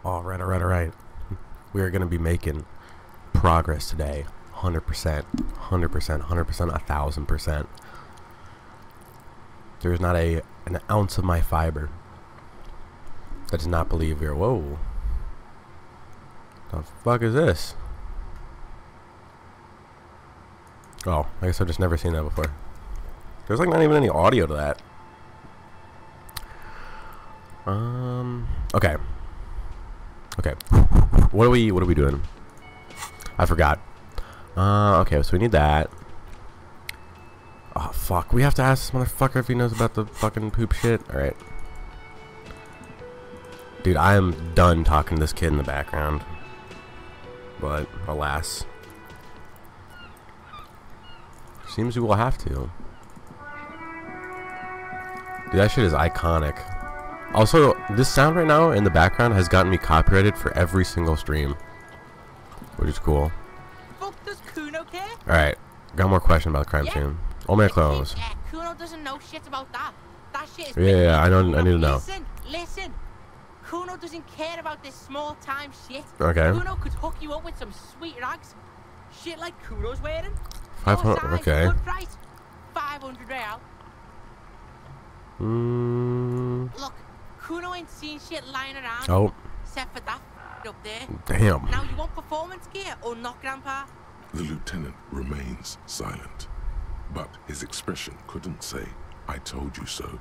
Alright, alright, alright. We are going to be making progress today. 100%, 100%, 100%, 1000%. There's not an ounce of my fiber that does not believe we are. Whoa. The fuck is this? Oh, I guess I've just never seen that before. There's like not even any audio to that. Okay. Okay. What are we doing? I forgot. Okay, so we need that. Oh fuck, we have to ask this motherfucker if he knows about the fucking poop shit. Alright. Dude, I am done talking to this kid in the background. But, alas. Seems we will have to. Dude, that shit is iconic. Also, this sound right now in the background has gotten me copyrighted for every single stream. Which is cool. Fuck, does Kuno care? Alright, got more question about the crime scene. All my clothes. Yeah, Kuno doesn't know shit about that. That shit is Yeah, I know. I need to know. Listen. Kuno doesn't care about this small time shit. Okay. Kuno could hook you up with some sweet rags. Shit like Kuno's wearing. 500. Okay. Good price. 500 real. Look, Kuno ain't seen shit lying around. Oh. Except for that up there. Damn. Now you want performance gear or not, Grandpa? The lieutenant remains silent, but his expression couldn't say, "I told you so."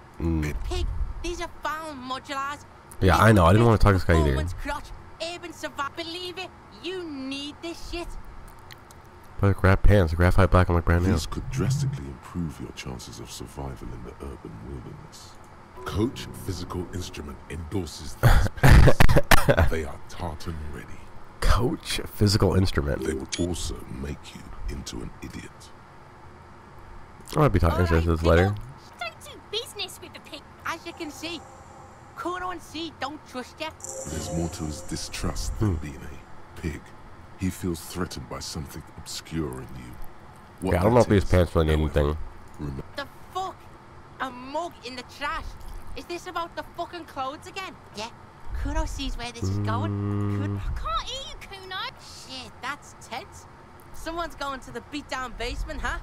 Pig, these are found modulars. Yeah, I know. I didn't want to talk to this guy either. Performance crotch, urban survival. Believe it, you need this shit. But grab pants, graphite black, and look brand new. This could drastically improve your chances of survival in the urban wilderness. Coach Physical Instrument endorses these pants. They are tartan ready. Coach Physical Instrument. They will also make you into an idiot. I might be talking to this later. Don't do business with the pig. As you can see, Kuno and C don't trust you. There's more to his distrust than being a pig. He feels threatened by something obscure in you. What Yeah, I don't know if that these is, pants really need however, anything. remember, The fuck? A mug in the trash. Is this about the fucking clothes again? Yeah. Kuno sees where this is going. I can't hear you, Kuno. Shit, that's tense. Someone's going to the beat-down basement, huh?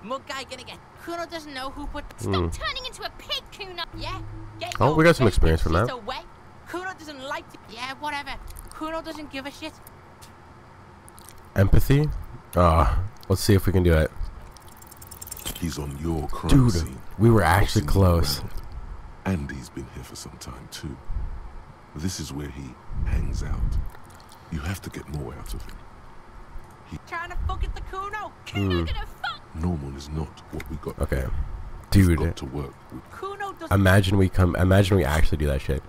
Mug guy gonna get. Kuno doesn't know who put. Stop turning into a pig, Kuno. Yeah. Get Oh, your we got some basement experience from shit that. away. Kuno doesn't like to. Yeah, whatever. Kuno doesn't give a shit. Empathy? Let's see if we can do it. he's on your crime Dude, scene. we were actually bossing you close. around. And he's been here for some time too. This is where he hangs out. You have to get more out of him. Trying to fuck at the Kuno. Kuno gonna fuck. Normal is not what we got. Okay. We've Dude, got to work with. Kuno doesn't. imagine we actually do that shit.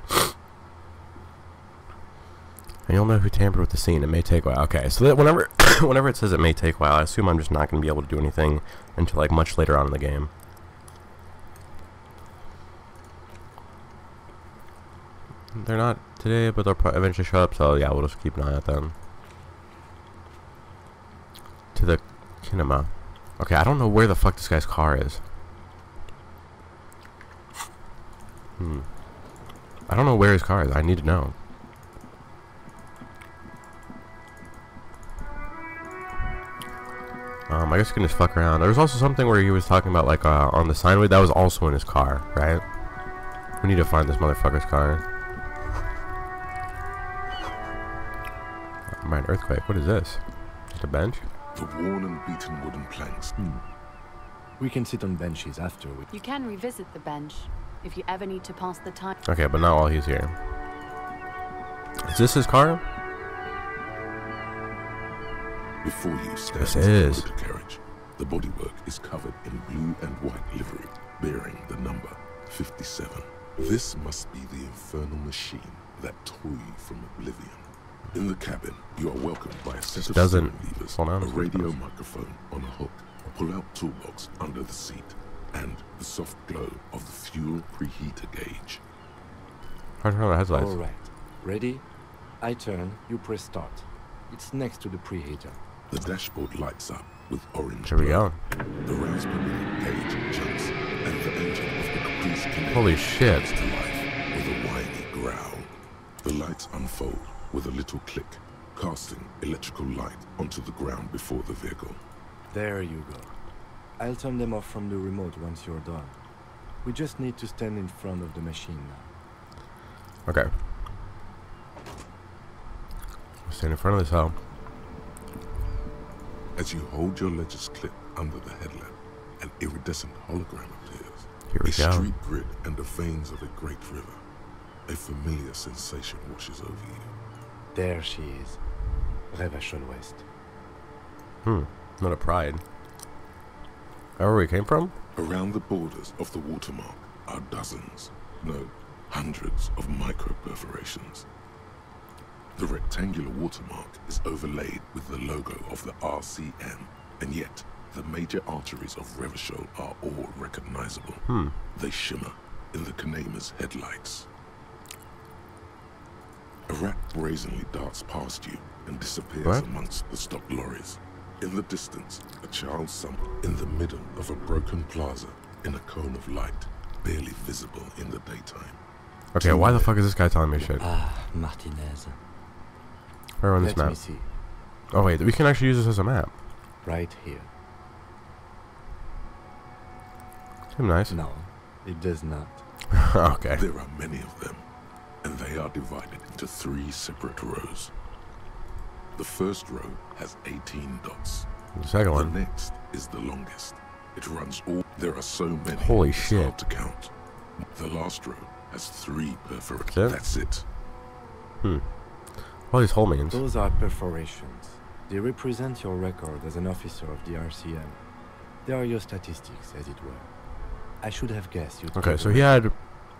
And you'll know who tampered with the scene. It may take a while. Okay, so that whenever it says it may take a while, I assume I'm just not going to be able to do anything until like much later on in the game. They're not today, but they'll eventually show up. So yeah, we'll just keep an eye out then. To the kinema. Okay, I don't know where the fuck this guy's car is. I don't know where his car is. I need to know. I guess we can just fuck around. There was also something where he was talking about like on the signway. That was also in his car, right? We need to find this motherfucker's car. By an earthquake. What is this? Just a bench? The worn and beaten wooden planks. We can sit on benches after we... You can revisit the bench if you ever need to pass the time. Okay, but not while he's here. Is this his car? Before you stands This is. the carriage. The bodywork is covered in blue and white livery, bearing the number 57. This must be the infernal machine that tore you from oblivion. In the cabin, you are welcomed by a set of doesn't steering levers, slow down a as radio fast. microphone on a hook, a pull-out toolbox under the seat, and the soft glow of the fuel preheater gauge. Hard to turn on the headlights. All right. Ready? I turn, you press start. It's next to the preheater. The dashboard lights up with orange Here we glow. go. The rounds per minute gauge jumps, and the engine of the Caprice Connect Holy shit. comes to life with a whiny growl. The lights unfold, with a little click, casting electrical light onto the ground before the vehicle. There you go. I'll turn them off from the remote once you're done. We just need to stand in front of the machine now. Okay. Stand in front of this hell. As you hold your ledger's clip under the headlamp, an iridescent hologram appears. Here we A go. street grid and the veins of a great river. A familiar sensation washes over you. There she is. Revachol West. Not a pride. Where we came from? Around the borders of the watermark are dozens, no, hundreds of micro-perforations. The rectangular watermark is overlaid with the logo of the RCM, and yet the major arteries of Revachol are all recognizable. They shimmer in the Kanema's headlights. A rat brazenly darts past you and disappears amongst the stopped lorries. In the distance, a child summer in the middle of a broken plaza in a cone of light, barely visible in the daytime. Okay, why the fuck is this guy telling me shit? Ah, Martinez. Where on this Let map? me see. Oh wait, we can actually use this as a map. Right here. Seems nice. No, it does not. Okay. There are many of them, and they are divided into 3 separate rows. The first row has 18 dots. The second The one. next is the longest. It runs all. There are so many. Holy it's shit. hard to count. The last row has 3 perforations. That's it? That's it. All these hole means. Those are perforations. They represent your record as an officer of the RCM. They are your statistics, as it were. I should have guessed you'd Okay, keep so a he record. had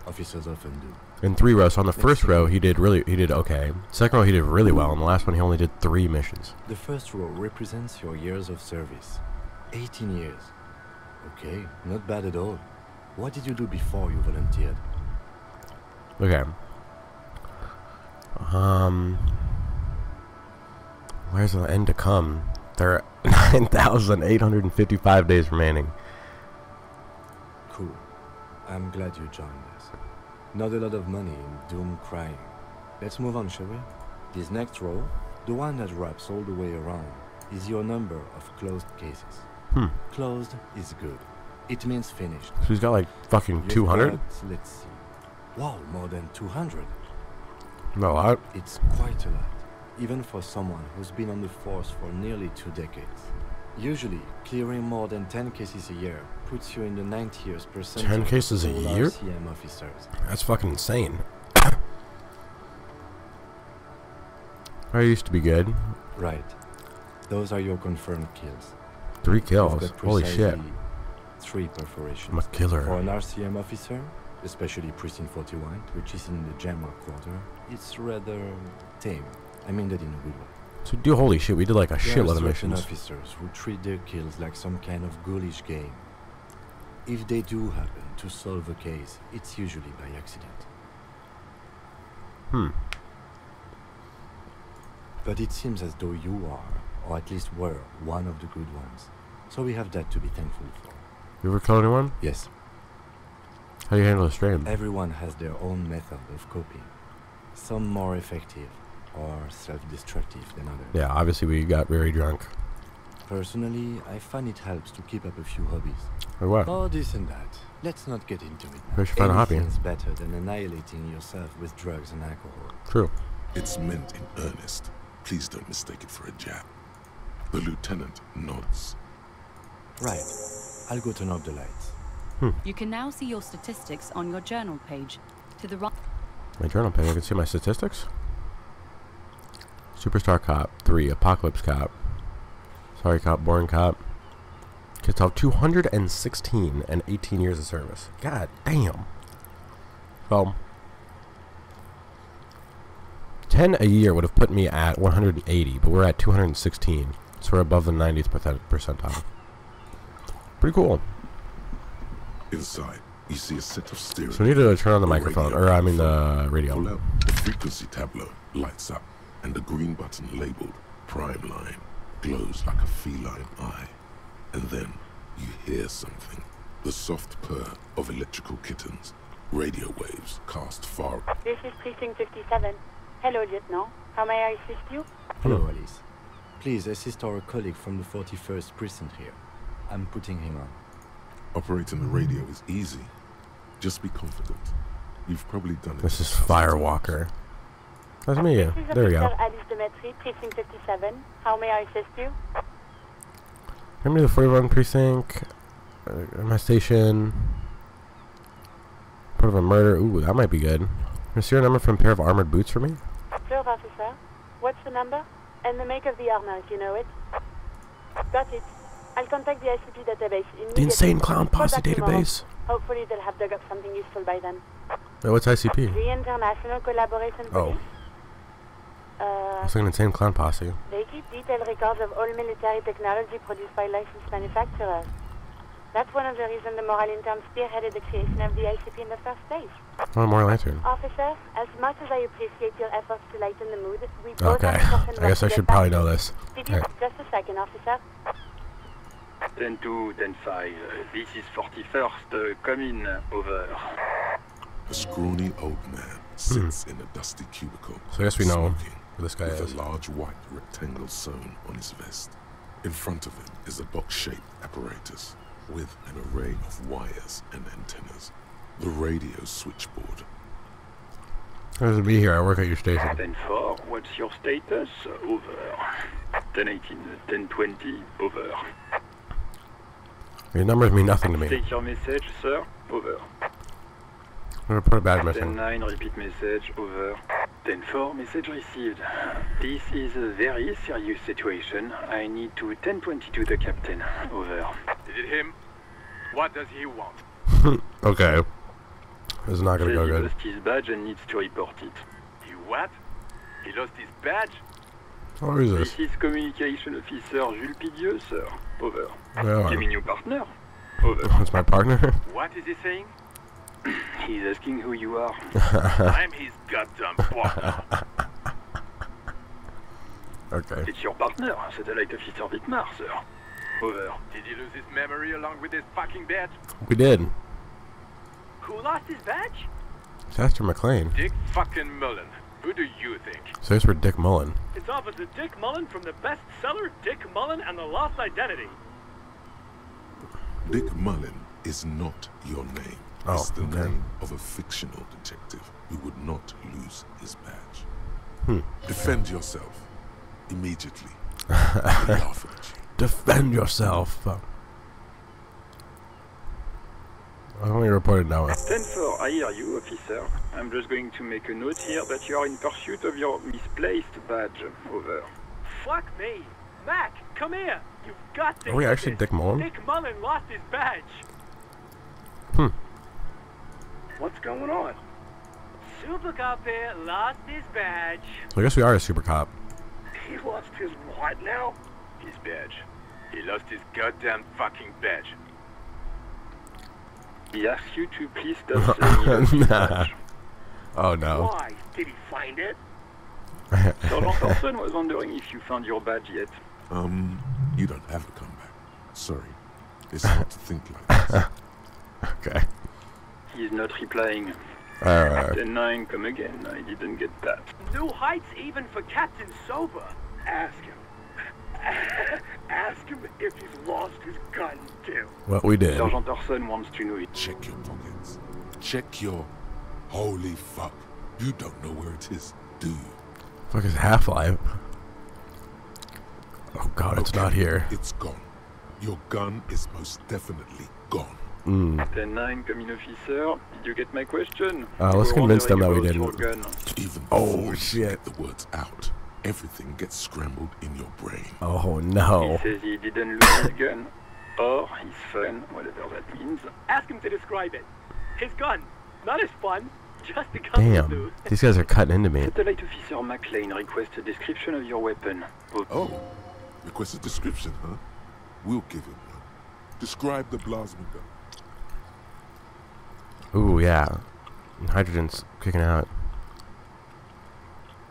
Officers often do. in 3 rows. So on the Let's first see. row he did okay. Second row he did really well, and the last one he only did 3 missions. The first row represents your years of service. 18 years. Okay, not bad at all. What did you do before you volunteered? Okay. Where's the end to come? There are 9,855 days remaining. Cool. I'm glad you joined us. Not a lot of money in doom crying. Let's move on, shall we? This next row, the one that wraps all the way around, is your number of closed cases. Closed is good. It means finished. So he's got like fucking You've 200? got, let's see. Wow, more than 200. No, It's quite a lot, even for someone who's been on the force for nearly 2 decades. Usually, clearing more than 10 cases a year puts you in the 90th percentile 10 cases a of all year? RCM officers. that's fucking insane. I used to be good. Right. Those are your confirmed kills. 3 You've kills. got Holy shit. precisely 3 perforations. I'm a killer. For an RCM officer, especially Precinct 41, which is in the Jamrock quarter, it's rather tame. I mean that in a good way. So do holy shit, we did like a There are shitload of certain missions. officers who treat their kills like some kind of ghoulish game. If they do happen to solve a case, it's usually by accident. But it seems as though you are, or at least were, one of the good ones. So we have that to be thankful for. You ever kill anyone? Yes, How do you handle a strain? everyone has their own method of coping. Some more effective, or self-destructive than others. Yeah, obviously we got very drunk. Personally, I find it helps to keep up a few hobbies. Or what? Oh, this and that. Let's not get into it now. We should find a hobby. Anything's better than annihilating yourself with drugs and alcohol. True. It's meant in earnest. Please don't mistake it for a jab. The lieutenant nods. Right. I'll go turn off the lights. You can now see your statistics on your journal page. To the right. My journal page, I can see my statistics. Superstar Cop, 3. Apocalypse Cop. Sorry Cop, Boring Cop. Kids have 216 and 18 years of service. God damn. Well, 10 a year would have put me at 180, but we're at 216. So we're above the 90th percentile. Pretty cool. Inside, you see a set of steering. So we need to turn on the a microphone, radio, or I mean the Pull radio. out, the frequency tableau lights up, and the green button labeled Prime Line glows like a feline eye. And then you hear something. The soft purr of electrical kittens. Radio waves cast far. This is Precinct 57. Hello, Lieutenant. How may I assist you? Hello, Alice. Please assist our colleague from the 41st precinct here. I'm putting him on. Operating the radio is easy. Just be confident. You've probably done it. This is Firewalker. That's me. This is There we go. Officer Alice Demetri, precinct 57. How may I assist you? Give me the 41 precinct. My station. Part of a murder. Ooh, that might be good. Is serial number from a pair of armored boots for me? Sure, officer. What's the number? And the make of the armor, if you know it. Got it. I'll contact the ICP database immediately. The Insane Clown Call Posse back tomorrow. database. Hopefully they'll have dug up something useful by then. Wait, what's ICP? The International Collaboration Oh. Police. It's like an Insane Clown Posse. They keep detailed records of all military technology produced by licensed manufacturers. That's one of the reasons the Moral Intern spearheaded the creation of the ICP in the first place. Oh, more lantern. Officer, as much as I appreciate your efforts to lighten the mood, we both Okay. have important I guess I work to should get probably back know to. this. Did you? Okay. Just a second, officer. 10-2, 10-5. This is 41st. Come in. Over. A scrawny old man sits in a dusty cubicle. So I guess we know smoking, who this guy with is. a large white rectangle sewn on his vest. In front of him is a box-shaped apparatus with an array of wires and antennas. The radio switchboard. How does it be here? I work at your station. 10-4. What's your status? Over. 10-18. 10-20. Over. Your numbers mean nothing to me. Take your message, sir. Over. I'm gonna put a bad message. 10-9. Repeat message. Over. 10-4. Message received. This is a very serious situation. I need to 10-22 the captain. Over. Is it him? What does he want? Okay. This is not gonna Says go he good. lost his badge and needs to report it. He what? He lost his badge? Oh, who is this? This is Communication Officer Jules Pidieux, sir. Over. Yeah. Give me new partner. Over. That's my partner. What is he saying? He's asking who you are. I'm his goddamn partner. Okay. It's your partner, Satellite Officer Vitmar, sir. Over. Did he lose his memory along with his fucking badge? We did. Who lost his badge? It's Esther McLean. Dick fucking Mullen. Who do you think? So it's for Dick Mullen. It's Officer Dick Mullen from the bestseller Dick Mullen and the Lost Identity. Dick Mullen is not your name. Oh, It's the okay. name of a fictional detective who would not lose his badge. Defend yourself. Immediately. They laugh at you. Defend yourself. I only reported now. 10-4, I hear you, officer. I'm just going to make a note here that you are in pursuit of your misplaced badge. Over. Fuck me. Mac, come here. You've got to Are we hear actually this. Dick Mullen? Dick Mullen lost his badge. What's going on? Super Cop here lost his badge. So I guess we are a super cop. He lost his what now? His badge. He lost his goddamn fucking badge. He asks you to please stop saying he lost his Nah. badge. Oh no. Why? Did he find it? Sergeant Thorson was wondering if you found your badge yet. You don't have a comeback. Sorry. It's hard to think like this. Okay. He's not replying. 10-9, come again. I didn't get that. New heights even for Captain Sober. Ask him. Ask him if he's lost his gun too. Well, we did. Sergeant Thorson wants to know it. Check your pockets. Check your... Holy fuck. You don't know where it is, do you? Fuck is Half-Life? Oh god, it's Okay, not here. It's gone. Your gun is most definitely gone. 10-9, come in, officer. Did you get my question? Let's You were convince them that we wondering about didn't. your gun. Even Oh, before you shit. get the words out, everything gets scrambled in your brain. Oh He no. says he didn't lose his gun. Or his fun, whatever that means. Ask him to describe it. His gun, not his fun, just the gun will do. Damn. These guys are cutting into me. Satellite Officer McLean requests a description of your weapon. Oh, request a description, huh? We'll give him one. Describe the plasma gun. Ooh, yeah. Hydrogen's kicking out.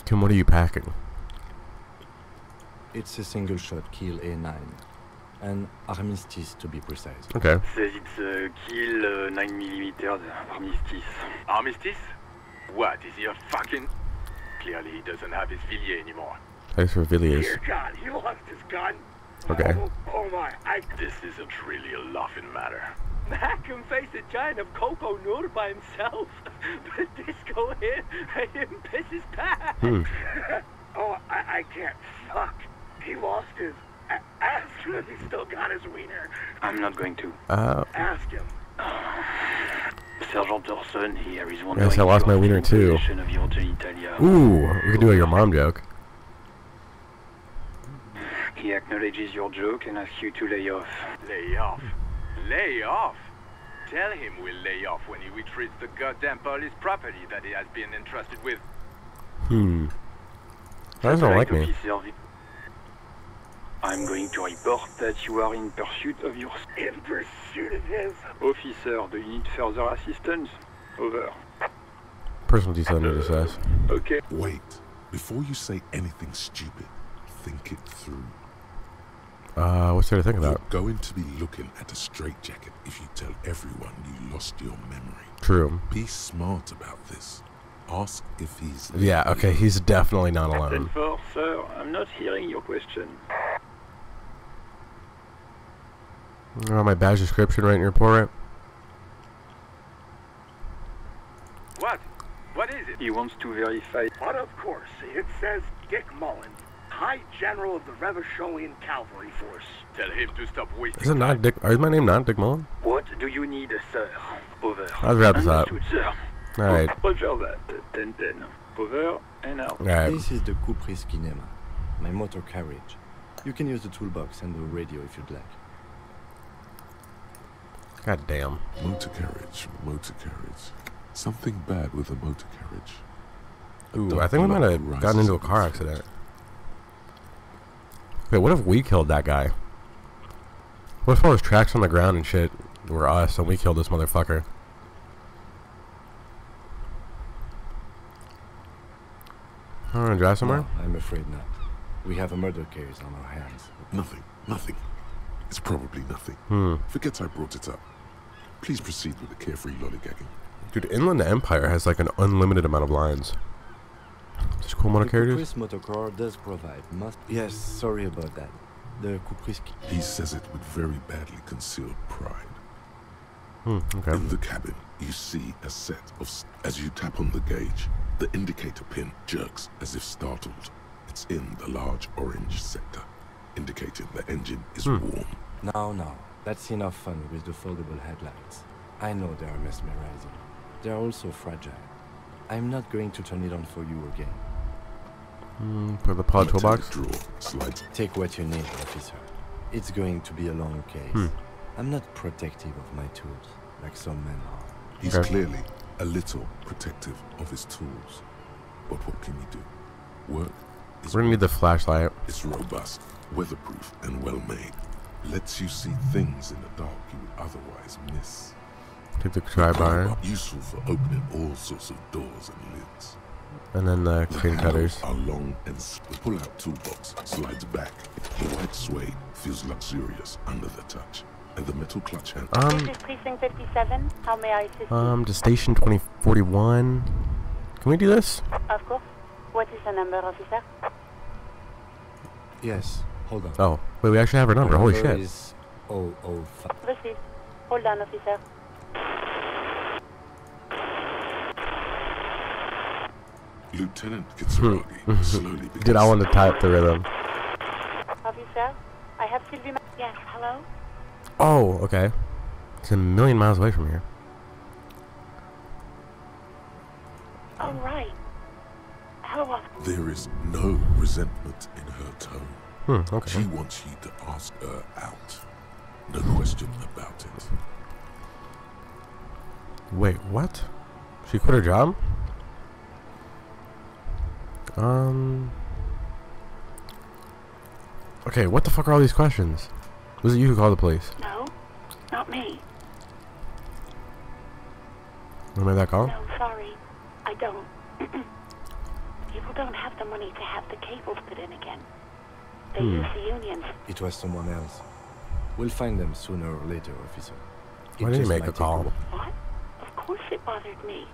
Kim, what are you packing? It's a single shot kill A9. An armistice to be precise. Okay. Says it's a kill 9mm armistice. Armistice? What, is he a fucking... Clearly, he doesn't have his Villiers anymore. Thanks for Villiers. Dear God, he lost his gun. Okay. Oh my, This isn't really a laughing matter. Mac can face a giant of cocoa noodle by himself. But Disco hit him piss his pants. Oh, I can't. Fuck. He lost his. Ask him if he still got his wiener. I'm not going to. Ask him. Sergeant Orson here is one Yes, I lost my wiener too. of your genitalia. Ooh, we could do a your mom joke. He acknowledges your joke and asks you to lay off. Lay off? Lay off? Tell him we'll lay off when he retrieves the goddamn police property that he has been entrusted with. You guys don't like me. Officer, I'm going to report that you are in pursuit of your... In pursuit of his. Officer, do you need further assistance? Over. Personal detail need assess. Okay. Wait. Before you say anything stupid, think it through. What's there to think You're about? going to be looking at a straitjacket if you tell everyone you lost your memory. True. Be smart about this. Ask if he's... Yeah, okay, he's definitely not Captain alone. 4, sir, I'm not hearing your question. My badge description right in your report. What? What is it? He wants to verify... But of course, it says Dick Mullen, High General of the Revacholian Cavalry Force. Tell him to stop wasting Is it not time. Dick? Is my name not Dick Mullen? What do you need, sir? Over. I'll wrap this up. Understood, sir. Alright. Roger that. 10-10. Over and out. Alright. This is the Coupris Kinema, my motor carriage. You can use the toolbox and the radio if you'd like. God damn. Motor carriage, motor carriage. Something bad with a motor carriage. Ooh, I think we might have gotten into a car accident. Wait, what if we killed that guy? What if all his tracks on the ground and shit were us and we killed this motherfucker? I want to drive somewhere? No, I'm afraid not. We have a murder case on our hands. Nothing, nothing. It's probably nothing. Forget I brought it up. Please proceed with the carefree lollygagging. Dude, Inland Empire has like an unlimited amount of lines. Just cool motor The carriages? Coupris motor car does provide must. Yes, sorry about that. The Coupris. He says it with very badly concealed pride. Okay. In the cabin, you see a set of... As you tap on the gauge, the indicator pin jerks as if startled. It's in the large orange sector, indicating the engine is warm. No. That's enough fun with the foldable headlights. I know they are mesmerizing. They are also fragile. I'm not going to turn it on for you again. For the pod toolbox? Drawer slides. Take what you need, officer. It's going to be a long case. I'm not protective of my tools, like some men are. He's Okay. clearly a little protective of his tools. But what can you do? Work is We're gonna need the flashlight. It's robust, weatherproof, and well-made. Lets you see things in the dark you would otherwise miss. Take the tri-bar. Useful for opening all sorts of doors and lids. And then the The clean handles cutters. are long and the pull-out toolbox slides back. The white suede feels luxurious under the touch, and the metal clutch handle. This is Precinct 57. How may I assist you? To station 2041. Can we do this? Of course. What is the number, officer? Yes, hold on. Oh, wait, we actually have her number. Holy Number shit. is 005. Proceed. Hold on, officer. Lieutenant Kitsuragi slowly begins. Dude, I want to type the rhythm. Officer, I have Sylvie. Yes, hello? Oh, okay. It's a million miles away from here. Oh, right. Hello, officer. There is no resentment in her tone. Okay. She wants you to ask her out. No question about it. Wait, what? She quit her job? Okay, what the fuck are all these questions? Was it you who called the police? No, not me. You made that call? No, sorry. I don't. People don't have the money to have the cables put in again. They use the unions. It was someone else. We'll find them sooner or later, officer. Why didn't you just make might a take call? while. What? Of course it bothered me.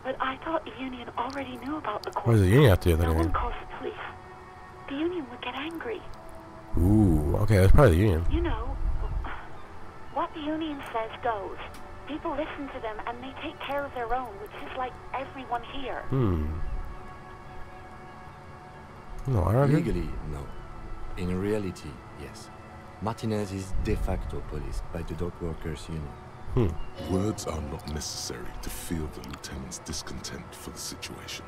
But I thought the union already knew about the court. What does the union have to do with No one anything? calls the police. The union would get angry. Ooh, okay, that's probably the union. You know, what the union says goes. People listen to them and they take care of their own, which is like everyone here. No, I don't think. Legally, no. In reality, yes. Martinez is de facto policed by the dock workers union. Words are not necessary to feel the lieutenant's discontent for the situation.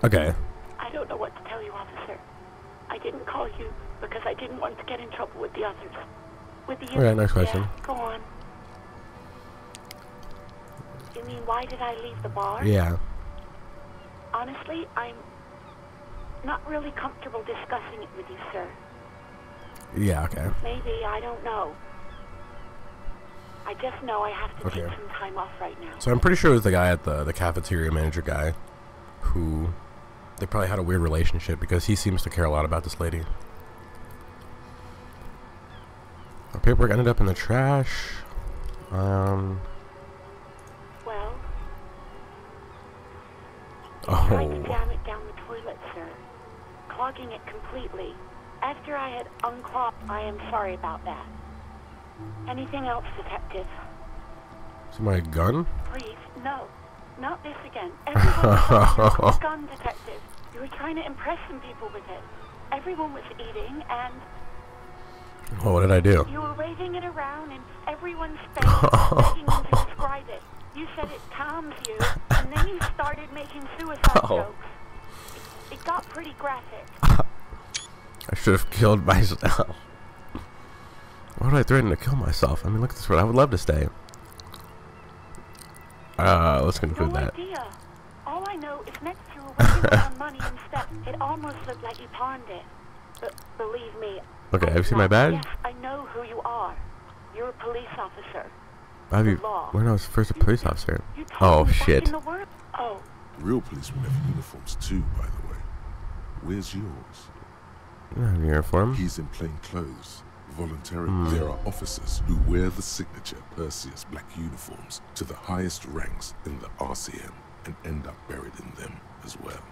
Okay. I don't know what to tell you, officer. I didn't call you because I didn't want to get in trouble with the others. With the Okay, next question. Yeah, go on. You mean, why did I leave the bar? Yeah. Honestly, I'm not really comfortable discussing it with you, sir. Yeah, okay. Maybe, I don't know. I just know I have to Okay. take some time off right now. So I'm pretty sure it was the guy at the cafeteria manager guy who they probably had a weird relationship because he seems to care a lot about this lady. Our paperwork ended up in the trash. Well, Oh. tried to jam it down the toilet, sir. Clogging it completely. After I had unclogged, I am sorry about that. Anything else, detective? Is it my gun? Please, no. Not this again. Everyone was gun, detective. You were trying to impress some people with it. Everyone was eating, and Well, what did I do? you were waving it around in everyone's face, begging them to describe it. You said it calms you, and then you started making suicide jokes. It got pretty graphic. I should have killed myself. Why would I threaten to kill myself? I mean, look at this world. I would love to stay. Let's conclude No that. idea. All I know is next you were waving around money instead. It almost looked like you pawned it. But believe me. Okay, I have you seen know- my badge? Yes, I know who you are. You're a police officer. Have you? The law. When I was first a police officer. You told Oh me back shit. in the world. Oh, Real policemen have uniforms too, by the way. Where's yours? I don't have a uniform. He's in plain clothes, voluntarily. There are officers who wear the signature Perseus black uniforms to the highest ranks in the RCM and end up buried in them as well.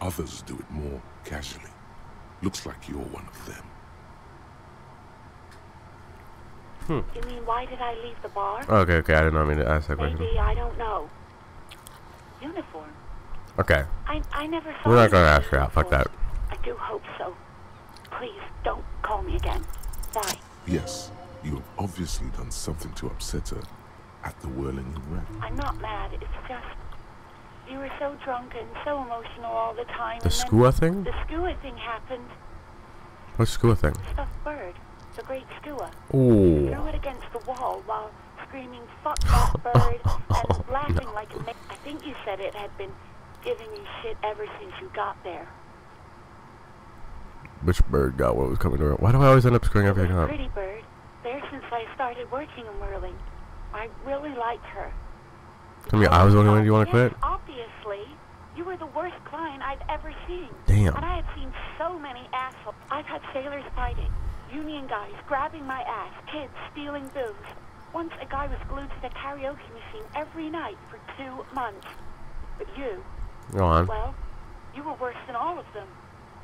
Others do it more casually. Looks like you're one of them. you mean why did I leave the bar? Okay, okay. I didn't know me to ask that question. Maybe, I don't know. Uniform. Okay. I never saw We're not you gonna in ask her out. Fuck that. uniform. I do hope so. Please, don't call me again. Bye. Yes, you have obviously done something to upset her at the Whirling Rat. I'm not mad, it's just... You were so drunk and so emotional all the time. The and then skua thing? The skua thing happened. What's skua thing? Stuffed bird. The great skua. Ooh. Threw it against the wall while screaming, "Fuck that bird," and laughing like a I think you said it had been giving you shit ever since you got there. Which bird got what was coming to her? Why do I always end up screwing It was everything a up? pretty bird. There since I started working in Whirling. I really liked her. Tell me, I was the only one you want to Yes, quit? obviously. You were the worst client I'd ever seen. Damn. And I had seen so many assholes. I've had sailors fighting, union guys grabbing my ass, kids stealing booze. Once a guy was glued to the karaoke machine every night for 2 months. But you, Go on. well, you were worse than all of them.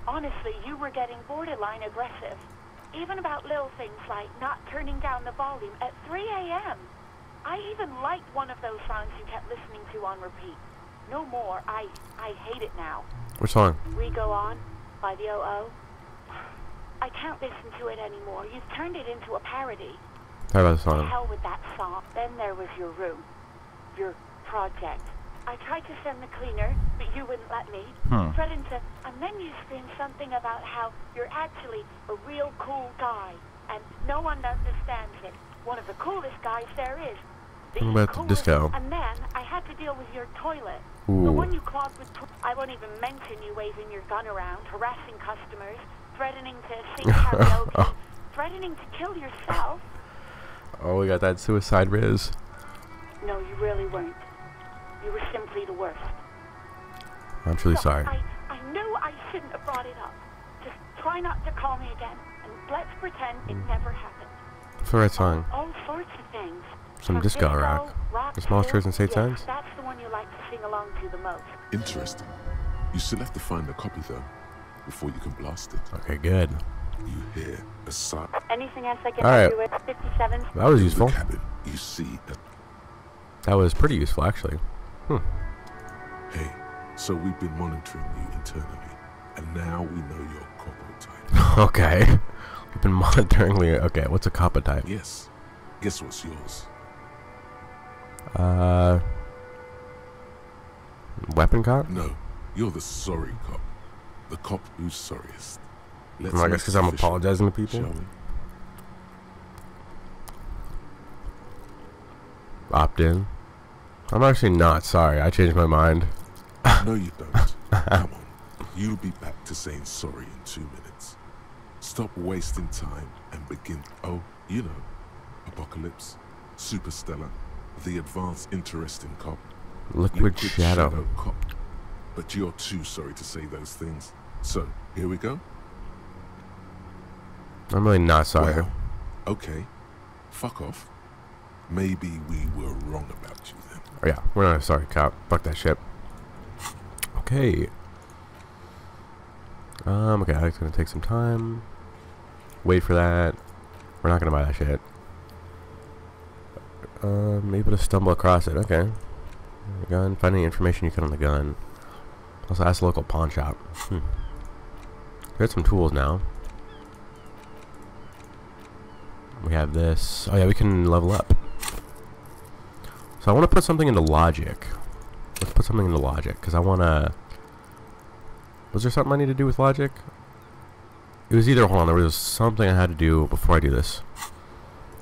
Honestly, you were getting borderline aggressive. Even about little things like not turning down the volume at 3 a.m. I even liked one of those songs you kept listening to on repeat. No more. I hate it now. Which song? We Go On by the O.O. I can't listen to it anymore. You've turned it into a parody. How about the To song? hell with that song. Then there was your room. Your project. I tried to send the cleaner, but you wouldn't let me. Threatened to, and then you screamed something about how you're actually a real cool guy, and no one understands it. One of the coolest guys there is. What about the coolest- disco? And then I had to deal with your toilet. Ooh. The one you clogged with I won't even mention you waving your gun around, harassing customers, threatening to sing karaoke, threatening to kill yourself. Oh, we got that suicide riz. No, you really weren't. You were simply the worst. I'm truly Look, sorry. I knew I shouldn't have brought it up. Just try not to call me again, and let's pretend it never happened. What's the right song? All sorts of things. Some From disco rock. The smallest church in St. Yes, Signs? that's the one you like to sing along to the most. Interesting. You still have to find a copy though, before you can blast it. Okay, good. You hear a sigh. Anything else I can All help right. you with? 57. That was In useful. the cabin, you see a That was pretty useful, actually. hey. So we've been monitoring you internally, and now we know your corpo type. Okay. We've been monitoring the... Okay, what's a coppa type? Yes. Guess what's yours? Weapon cop? No, you're the sorry cop. The cop who's sorriest. Let's I make guess because it I'm official, apologizing to people. shall we? Opt in. I'm actually not sorry. I changed my mind. No, you don't. Come on. You'll be back to saying sorry in 2 minutes. Stop wasting time and begin. Oh, you know. Apocalypse. Superstellar. The advanced interesting cop. Liquid Shadow. Cop. But you're too sorry to say those things. So, here we go. I'm really not sorry. Well, okay. Fuck off. Maybe we were wrong about you then. Oh, yeah, we're not sorry, cop. Fuck that shit. Okay. Okay, that's gonna take some time. Wait for that. We're not gonna buy that shit. Able to stumble across it. Okay. Gun. Find any information you can on the gun. Also, ask the local pawn shop. We got some tools now. We have this. Oh yeah, we can level up. So I want to put something into logic. Let's put something into logic, because I want to... Was there something I need to do with logic? It was either... Hold on, there was something I had to do before I do this.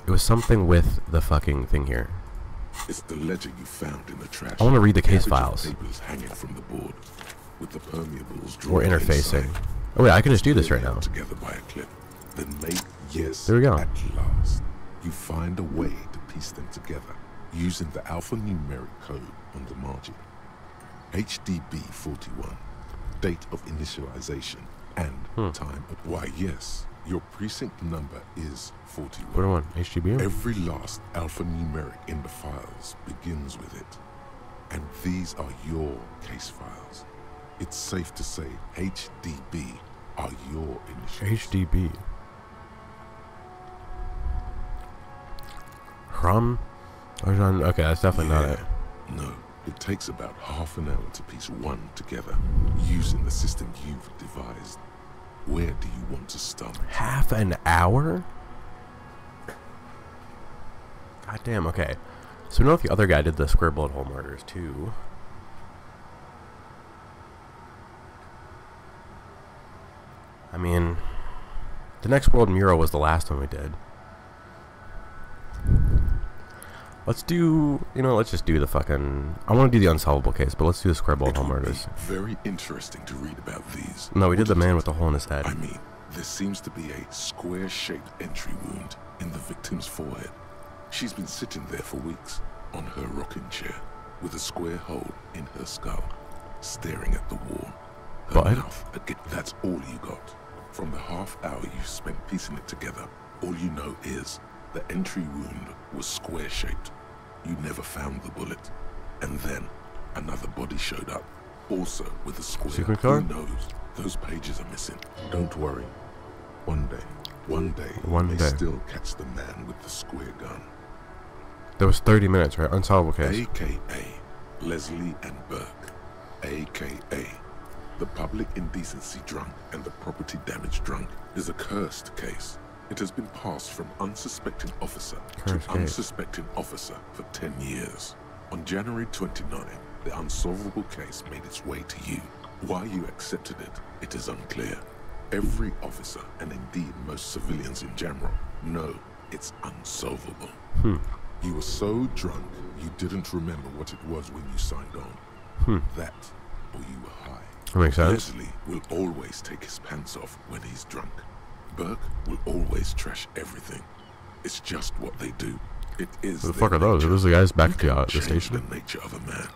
It was something with the fucking thing here. It's the ledger you found in the trash. I want to read the case Cabbage of files. Papers hanging from the board, with the permeables drawn We're interfacing. inside. Oh wait, I can just do this right now. Together by a clip. Then make yes. There we go. At last, you find a way to piece them together using the alphanumeric code on the margin. HDB 41, date of initialization, and time of... Why, yes, your precinct number is 41. 41, HGB? Every last alphanumeric in the files begins with it. And these are your case files. It's safe to say HDB are your initials. HDB. From? Okay, that's definitely not it. No, it takes about half an hour to piece one together, using the system you've devised. Where do you want to start? Half an hour? God damn, okay. So we know if the other guy did the square bullet hole murders too. I mean, the Next World mural was the last one we did. Let's do, let's just do the fucking... I want to do the unsolvable case, but let's do the square bullet hole murders. Very interesting to read about these. No, we did the man with the hole in his head. I mean, there seems to be a square-shaped entry wound in the victim's forehead. She's been sitting there for weeks, on her rocking chair, with a square hole in her skull, staring at the wall. Her mouth, again, that's all you got. From the half hour you spent piecing it together, all you know is the entry wound was square-shaped. You never found the bullet. And then another body showed up, also with a square. Secret card? Who knows? Those pages are missing. Don't worry. One day, One they day. still catch the man with the square gun. There was 30 minutes, right? Unsolvable case. AKA Leslie and Burke. AKA the public indecency drunk and the property damage drunk is a cursed case. It has been passed from unsuspecting officer to unsuspecting officer for 10 years. On January 29, the unsolvable case made its way to you. Why you accepted it, it is unclear. Every officer, and indeed most civilians in general, know it's unsolvable. You were so drunk, you didn't remember what it was when you signed on. That, or you were high. That makes sense. Leslie will always take his pants off when he's drunk. Burke will always trash everything. It's just what they do. It is. Who the fuck are those? Are those the guys back at the station? The nature of a man,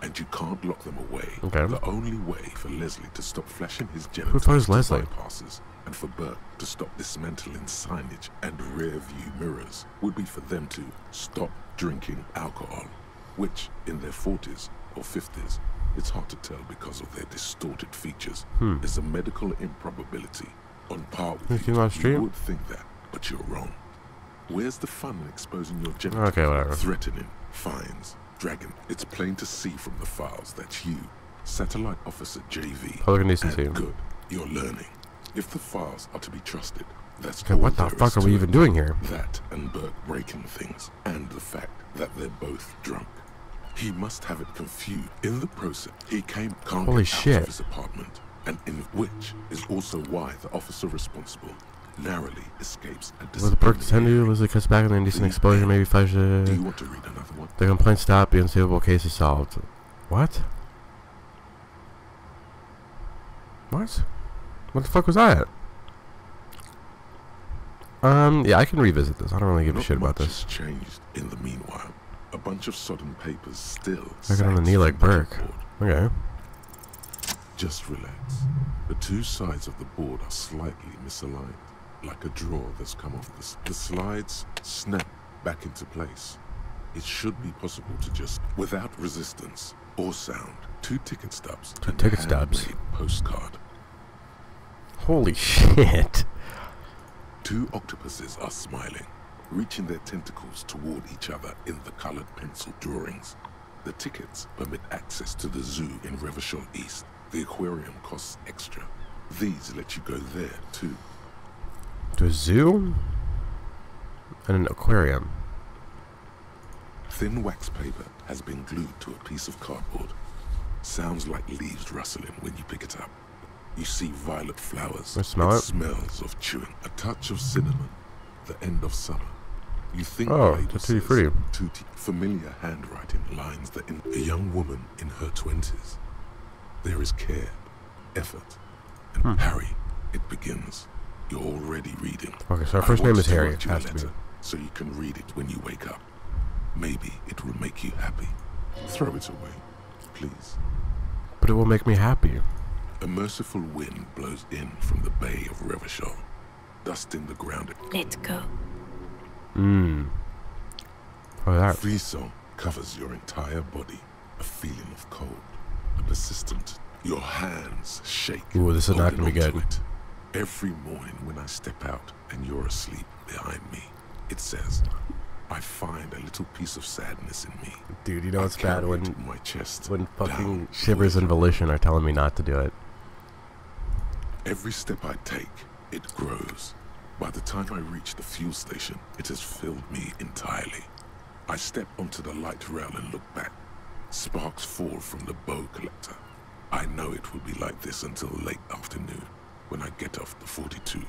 and you can't lock them away. Okay. The only way for Leslie to stop flashing his Who the fuck is genitals to Leslie? bypasses and for Burke to stop dismantling signage and rear-view mirrors would be for them to stop drinking alcohol, which, in their 40s or 50s, it's hard to tell because of their distorted features, is a medical improbability on par with you. You would think that, but you're wrong. Where's the fun in exposing your genitals? Okay, whatever. Threatening, fines, dragging. It's plain to see from the files that you, Satellite Officer JV, Public indecency. and good, you're learning. If the files are to be trusted, that's Okay, all what the there is fuck are to we it. even doing here? That and Burke breaking things, and the fact that they're both drunk. He must have it confused. In the process, he can't Holy get out shit. of his apartment, and in which is also why the officer responsible narrowly escapes a With the Burke disciplinary attended, hearing. Leslie cuts back on the indecent The exposure, end. maybe flash Do you want to read another one? the complaint stopped, the unsavable case is solved. What? What? What the fuck was that? Yeah, I can revisit this. I don't really give a Not shit about much this. has changed in the meanwhile. A bunch of sodden papers still I got on the sags knee like from the Burke. board. Okay. Just relax. The two sides of the board are slightly misaligned, like a drawer that's come off the slides snap back into place. It should be possible to just, without resistance or sound, 2 ticket stubs Two and ticket a stubs. handmade postcard. Holy shit. 2 octopuses are smiling, reaching their tentacles toward each other in the colored pencil drawings. The tickets permit access to the zoo in Revachol East. The aquarium costs extra. These let you go there too. To a zoo? And an aquarium. Thin wax paper has been glued to a piece of cardboard. Sounds like leaves rustling when you pick it up. You see violet flowers. I smell it. Smells of chewing. A touch of cinnamon. The end of summer. You think Oh, the label that's Tutti says Frutti. Tutti. Familiar handwriting lines that in a young woman in her 20s. There is care, effort, and Harry. It begins. You're already reading. Okay, so our I first name want is to Harry. write you a Has to be. letter so you can read it when you wake up. Maybe it will make you happy. Throw it away, please. But it will make me happy. A merciful wind blows in from the bay of Revachol, dusting the ground. Let go. Oh, that. Frisson covers your entire body. A feeling of cold, a persistent. Your hands shake. Ooh, this is not gonna be holding good. onto it. Every morning when I step out and you're asleep behind me, it says, I find a little piece of sadness in me. Dude, you know I it's bad carry when it in my chest, fucking down, Shivers and forward. Volition are telling me not to do it. Every step I take, it grows. By the time I reach the fuel station, it has filled me entirely. I step onto the light rail and look back. Sparks fall from the bow collector. I know it will be like this until late afternoon, when I get off the 42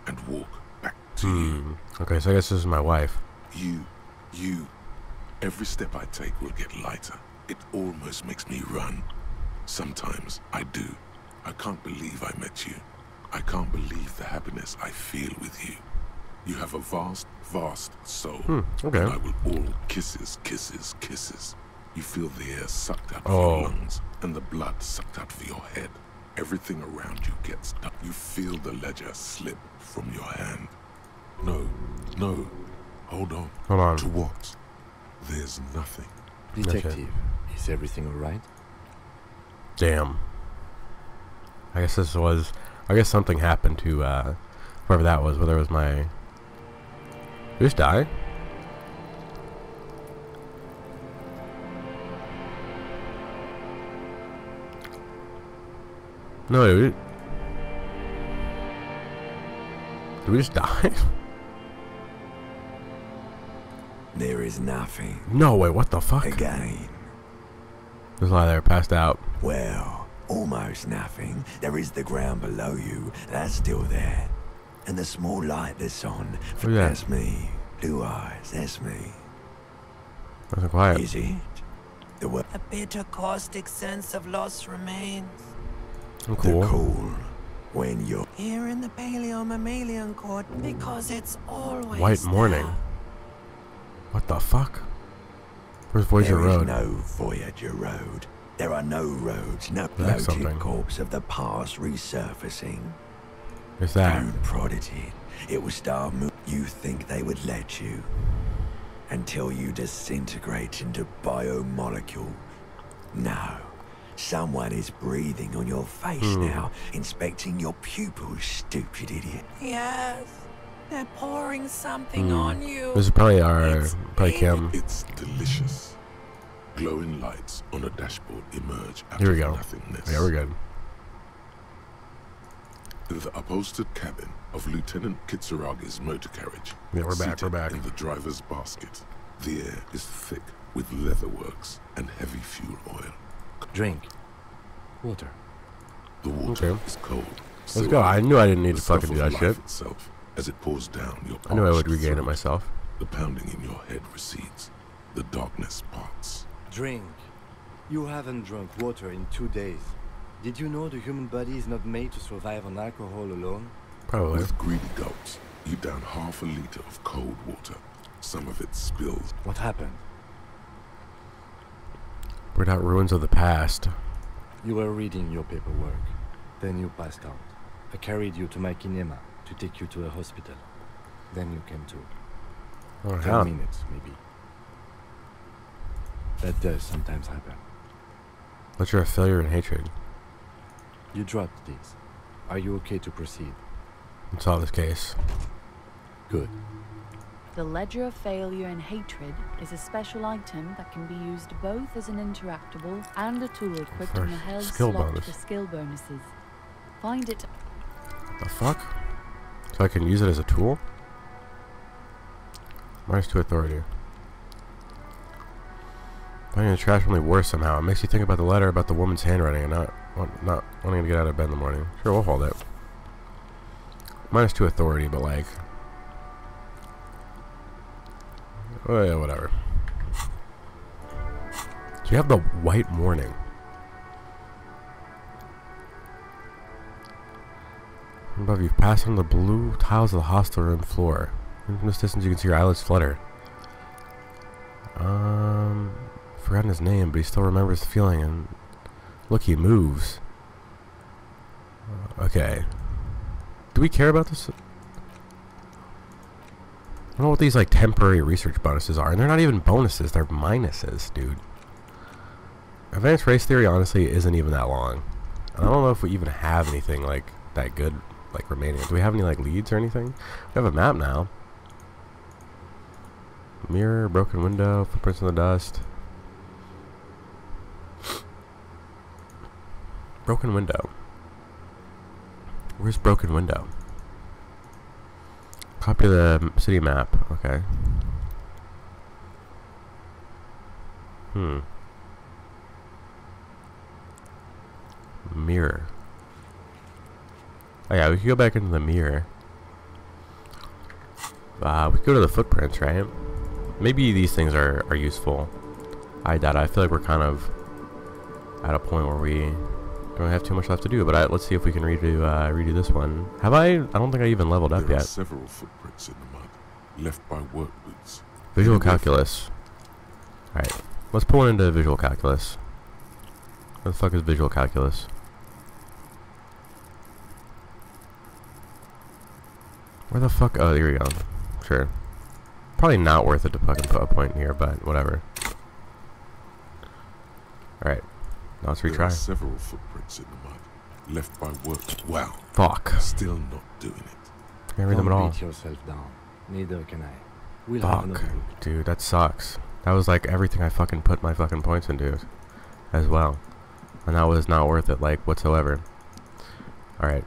and walk back to you. Okay, so I guess this is my wife. You. Every step I take will get lighter. It almost makes me run. Sometimes I do. I can't believe I met you. I can't believe the happiness I feel with you. You have a vast, vast soul. Okay. And I will all kisses, kisses, kisses. You feel the air sucked out of Oh. your lungs and the blood sucked out of your head. Everything around you gets done. You feel the ledger slip from your hand. No. Hold on. Hold on. To what? There's nothing. Detective, is everything alright? Damn. I guess something happened to, whoever that was, whether it was my... Did he just die? No, did we just die? There is nothing. No way, what the fuck? Again. There's a lot there, passed out. Well, almost nothing. There is the ground below you. That's still there. And the small light that's on. Who's that? That's me. Blue eyes, that's me. Nice and quiet. Is it? The what? A bitter, caustic sense of loss remains. I'm cool. The cool. When you're Here in the Paleo-Mammalian Court, because it's always White morning. there. What the fuck? Where's Voyager there is Road? no Voyager Road. There are no roads, no That's bloated something. corpse of the past resurfacing. What's that? Don't prod it in. It will start You think they would let you? Until you disintegrate into biomolecule. No. Someone is breathing on your face now, inspecting your pupils, stupid idiot. Yes. They're pouring something on you. This is probably our Kim. It's delicious. Glowing lights on a dashboard emerge out Here we of go. nothingness. Yeah, we're good. The upholstered cabin of Lieutenant Kitsuragi's motor carriage. Yeah, we're back, seated we're back. in the driver's basket. The air is thick with leatherworks and heavy fuel oil. Drink. Water. The water Okay. is cold. Let's go. I knew I didn't need to The fucking do stuff that of shit. life itself, as it pours down your I knew I would parched regain it throat. myself. The pounding in your head recedes. The darkness parts. Drink. You haven't drunk water in 2 days. Did you know the human body is not made to survive on alcohol alone? Probably. With greedy gulps, you down half a liter of cold water. Some of it spills. What happened? We're not ruins of the past. You were reading your paperwork. Then you passed out. I carried you to my kinema to take you to a hospital. Then you came to. Oh, 10 yeah. minutes, maybe. That does sometimes happen. But you're a failure in hatred. You dropped these. Are you okay to proceed? It's all this case. Good. The Ledger of Failure and Hatred is a special item that can be used both as an interactable and a tool equipped For in the held skill slot bonus. for skill bonuses. Find it. The fuck? So I can use it as a tool? -2 authority. Finding the trash only worse somehow. It makes you think about the letter about the woman's handwriting and not wanting to get out of bed in the morning. Sure, we'll hold it. -2 authority, but like... Oh yeah, whatever. So you have the white morning. Above you, pass on the blue tiles of the hostel room floor. From this distance, you can see your eyelids flutter. Forgotten his name, but he still remembers the feeling. And look, he moves. Okay. Do we care about this? I don't know what these like temporary research bonuses are, and they're not even bonuses; they're minuses, dude. Advanced race theory honestly isn't even that long. I don't know if we even have anything like that good, like remaining. Do we have any like leads or anything? We have a map now. Mirror, broken window, footprints in the dust. Broken window. Where's broken window? Copy of the city map. Okay. Mirror. Oh yeah, we could go back into the mirror. We could go to the footprints, right? Maybe these things are useful. I doubt it. I feel like we're kind of at a point where we don't have too much left to do, but let's see if we can redo this one. Have I? I don't think I even leveled up There are yet. several footprints in the mud, left by work boots. Visual calculus. Alright, let's pull it into visual calculus. What the fuck is visual calculus? Where the fuck? Oh, here we go. Sure. Probably not worth it to fucking put a point here, but whatever. Alright. Now let's There are retry. several footprints in the mud, left by work. Wow. Fuck. Still not doing it. Can't read them at all. Don't beat yourself down. Neither can I. We'll have another Fuck. look. Dude, that sucks. That was like everything I fucking put my fucking points into as well. And that was not worth it, like, whatsoever. Alright.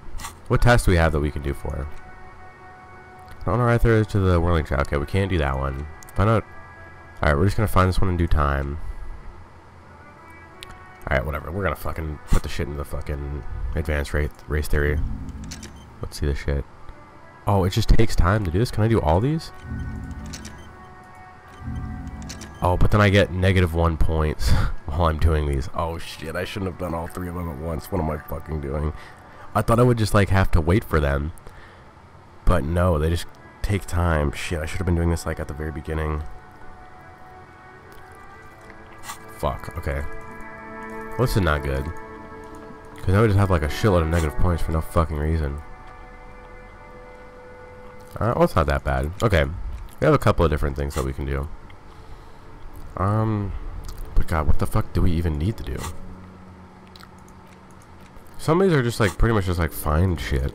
What test do we have that we can do for her? On right there to the whirling trap. Okay, we can't do that one. Find out. Alright, we're just gonna find this one in due time. Alright, whatever. We're gonna fucking put the shit into the fucking advanced race theory. Let's see this shit. Oh, it just takes time to do this? Can I do all these? Oh, but then I get -1 points while I'm doing these. Oh shit, I shouldn't have done all 3 of them at once. What am I fucking doing? I thought I would just like have to wait for them. But no, they just take time. Shit, I should have been doing this like at the very beginning. Fuck, okay. Well, this is not good. Because I would just have like a shitload of negative points for no fucking reason. Alright, well, it's not that bad. Okay. We have a couple of different things that we can do. But God, what the fuck do we even need to do? Some of these are just like, pretty much just like find shit.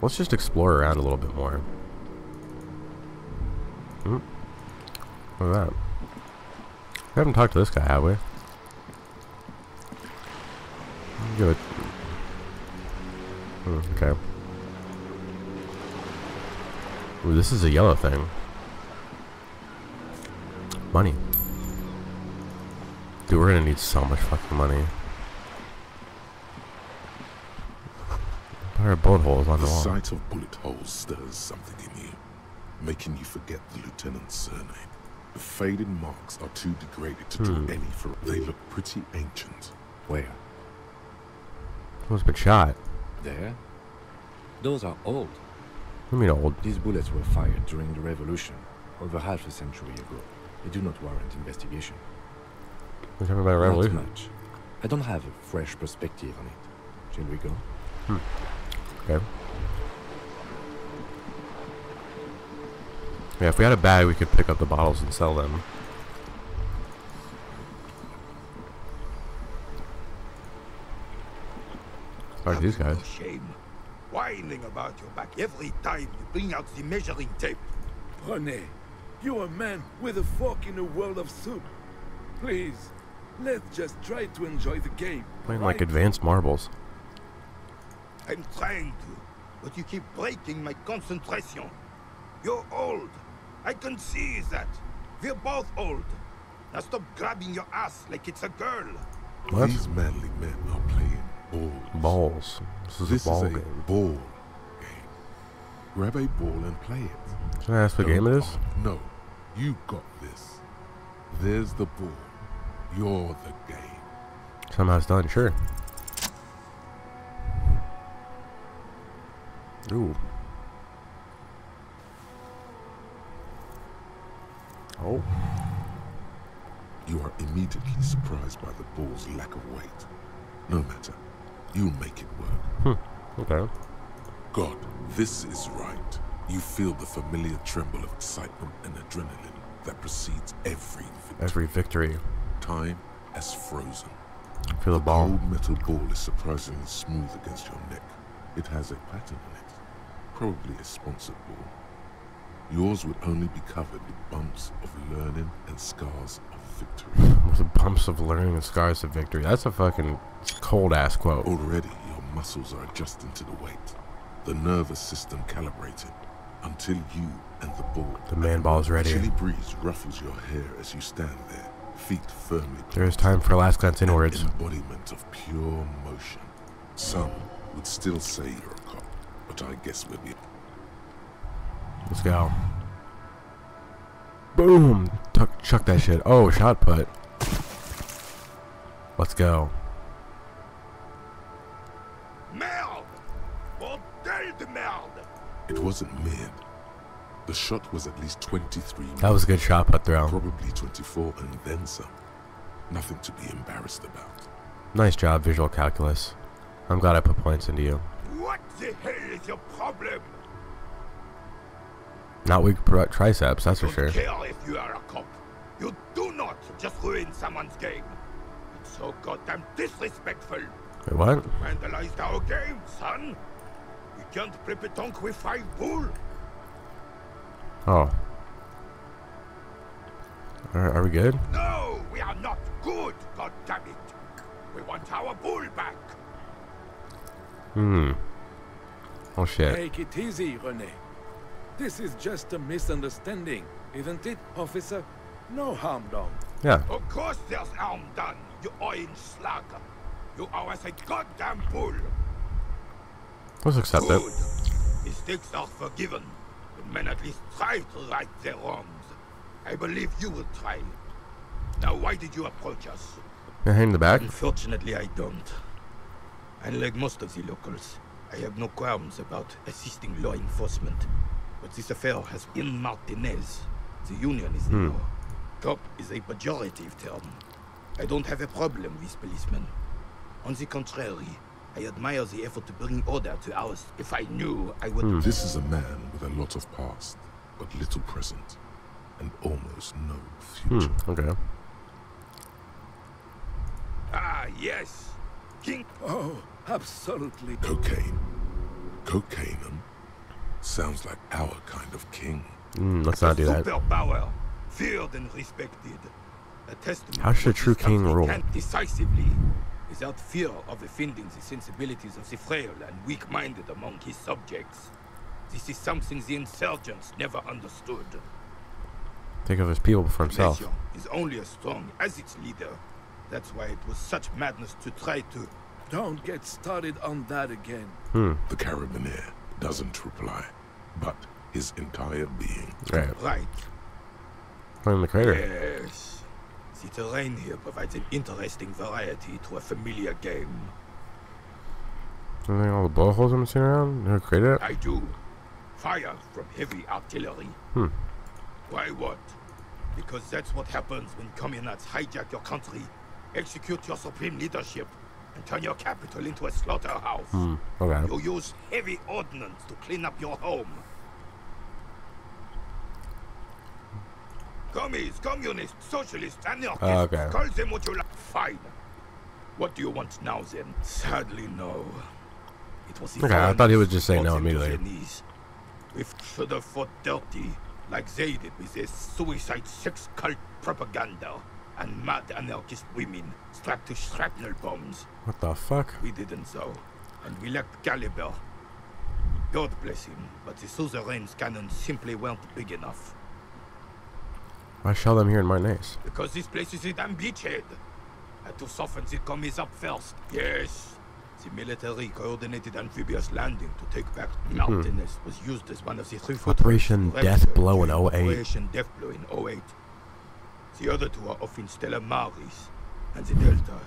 Let's just explore around a little bit more. Look at that. We haven't talked to this guy, have we? Give it. Okay. Ooh, this is a yellow thing. Money. Dude, we're gonna need so much fucking money. There are bullet holes on the wall. The sight of bullet holes stirs something in you, making you forget the lieutenant's surname. The faded marks are too degraded to draw any for. They look pretty ancient. Where? Someone's been shot. There? Those are old. What do you mean old? These bullets were fired during the revolution, over half a century ago. They do not warrant investigation. We're talking about a revolution. Not much. I don't have a fresh perspective on it. Shall we go? Okay. Yeah, if we had a bag, we could pick up the bottles and sell them. Sorry, these guys. No shame. Whining about your back every time you bring out the measuring tape. René, you're a man with a fork in a world of soup. Please, let's just try to enjoy the game. Playing like advanced marbles. I'm trying to, but you keep breaking my concentration. You're old. I can see that. We're both old. Now stop grabbing your ass like it's a girl. What? These manly men are playing balls. Balls. This is a ball game. Ball game. Grab a ball and play it. Can I ask what game it is? No, you got this. There's the ball. You're the game. Somehow it's done, sure. Ooh. Oh. You are immediately surprised by the ball's lack of weight. No matter. You'll make it work. Okay. God, this is right. You feel the familiar tremble of excitement and adrenaline that precedes every victory. Every victory. Time has frozen. Feel the ball. The cold metal ball is surprisingly smooth against your neck. It has a pattern in it. Probably a sponsored ball. Yours would only be covered with bumps of learning and scars of victory. With the bumps of learning and scars of victory. That's a fucking cold-ass quote. Already, your muscles are adjusting to the weight. The nervous system calibrated. Until you and the ball. The man ball is ready. A chilly breeze ruffles your hair as you stand there, feet firmly. There is time for a last glance inwards. An embodiment of pure motion. Some would still say you're a cop, but I guess we'll be. Let's go. Boom! Chuck that shit. Oh, shot put. Let's go. Merde! Bordel de merde! It wasn't mid. The shot was at least 23 That was a good shot put throw. Probably 24 and then some. Nothing to be embarrassed about. Nice job, visual calculus. I'm glad I put points into you. What the hell is your problem? Not weak triceps, that's for sure. I don't care if you are a cop. You do not just ruin someone's game. It's so goddamn disrespectful. Wait, what? Vandalized our game, son. You can't play petanque with 5 bull. Oh. Are we good? No, we are not good, goddammit. We want our bull back. Oh shit. Take it easy, René. This is just a misunderstanding, isn't it, officer? No harm done. Yeah. Of course there's harm done, you orange slug. You owe us a goddamn bull. Let's accept Good. it. Mistakes are forgiven. The men at least try to right their wrongs. I believe you will try. Now why did you approach us? Your hand in the back? Unfortunately, I don't. Unlike most of the locals, I have no qualms about assisting law enforcement. But this affair has been Martinez. The union is the law. Cop is a pejorative term. I don't have a problem with policemen. On the contrary, I admire the effort to bring order to ours. If I knew, I would... This is a man with a lot of past, but little present, and almost no future. Okay. Ah, yes. King... Oh, absolutely. Cocaine. Cocainum. Sounds like our kind of king. Let's not do that. Superpower, feared and respected. A testament How should a true king rule? Decisively, without fear of offending the sensibilities of the frail and weak-minded among his subjects. This is something the insurgents never understood. Think of his people before himself. Nation is only as strong as its leader. That's why it was such madness to try to... Don't get started on that again. The Carabiner doesn't reply, but his entire being. Right. In the crater. Yes. The terrain here provides an interesting variety to a familiar game. You think all the blowholes I'm seeing around in the crater? I do. Fire from heavy artillery. Why what? Because that's what happens when communists hijack your country, execute your supreme leadership, and turn your capital into a slaughterhouse. Okay. You use heavy ordnance to clean up your home. Commies, communists, socialists, anarchists, okay. call them what you like. Fine. What do you want now then? Sadly, no. It was the Okay, I thought he would just say forced no them to immediately. their knees. We should have fought dirty, like they did with their suicide sex cult propaganda and mad anarchist women strapped to shrapnel bombs. What the fuck? We didn't though, and we lacked caliber. God bless him, but the suzerain's cannons simply weren't big enough. Why shell them here in Martinaise? Because this place is a damn beachhead. Had to soften the commies up first. Yes. The military coordinated amphibious landing to take back Martinaise was used as one of the 3 Operation Death Blow in 08. Operation Death Blow in 08. The other 2 are off in Stella Maris and the Delta.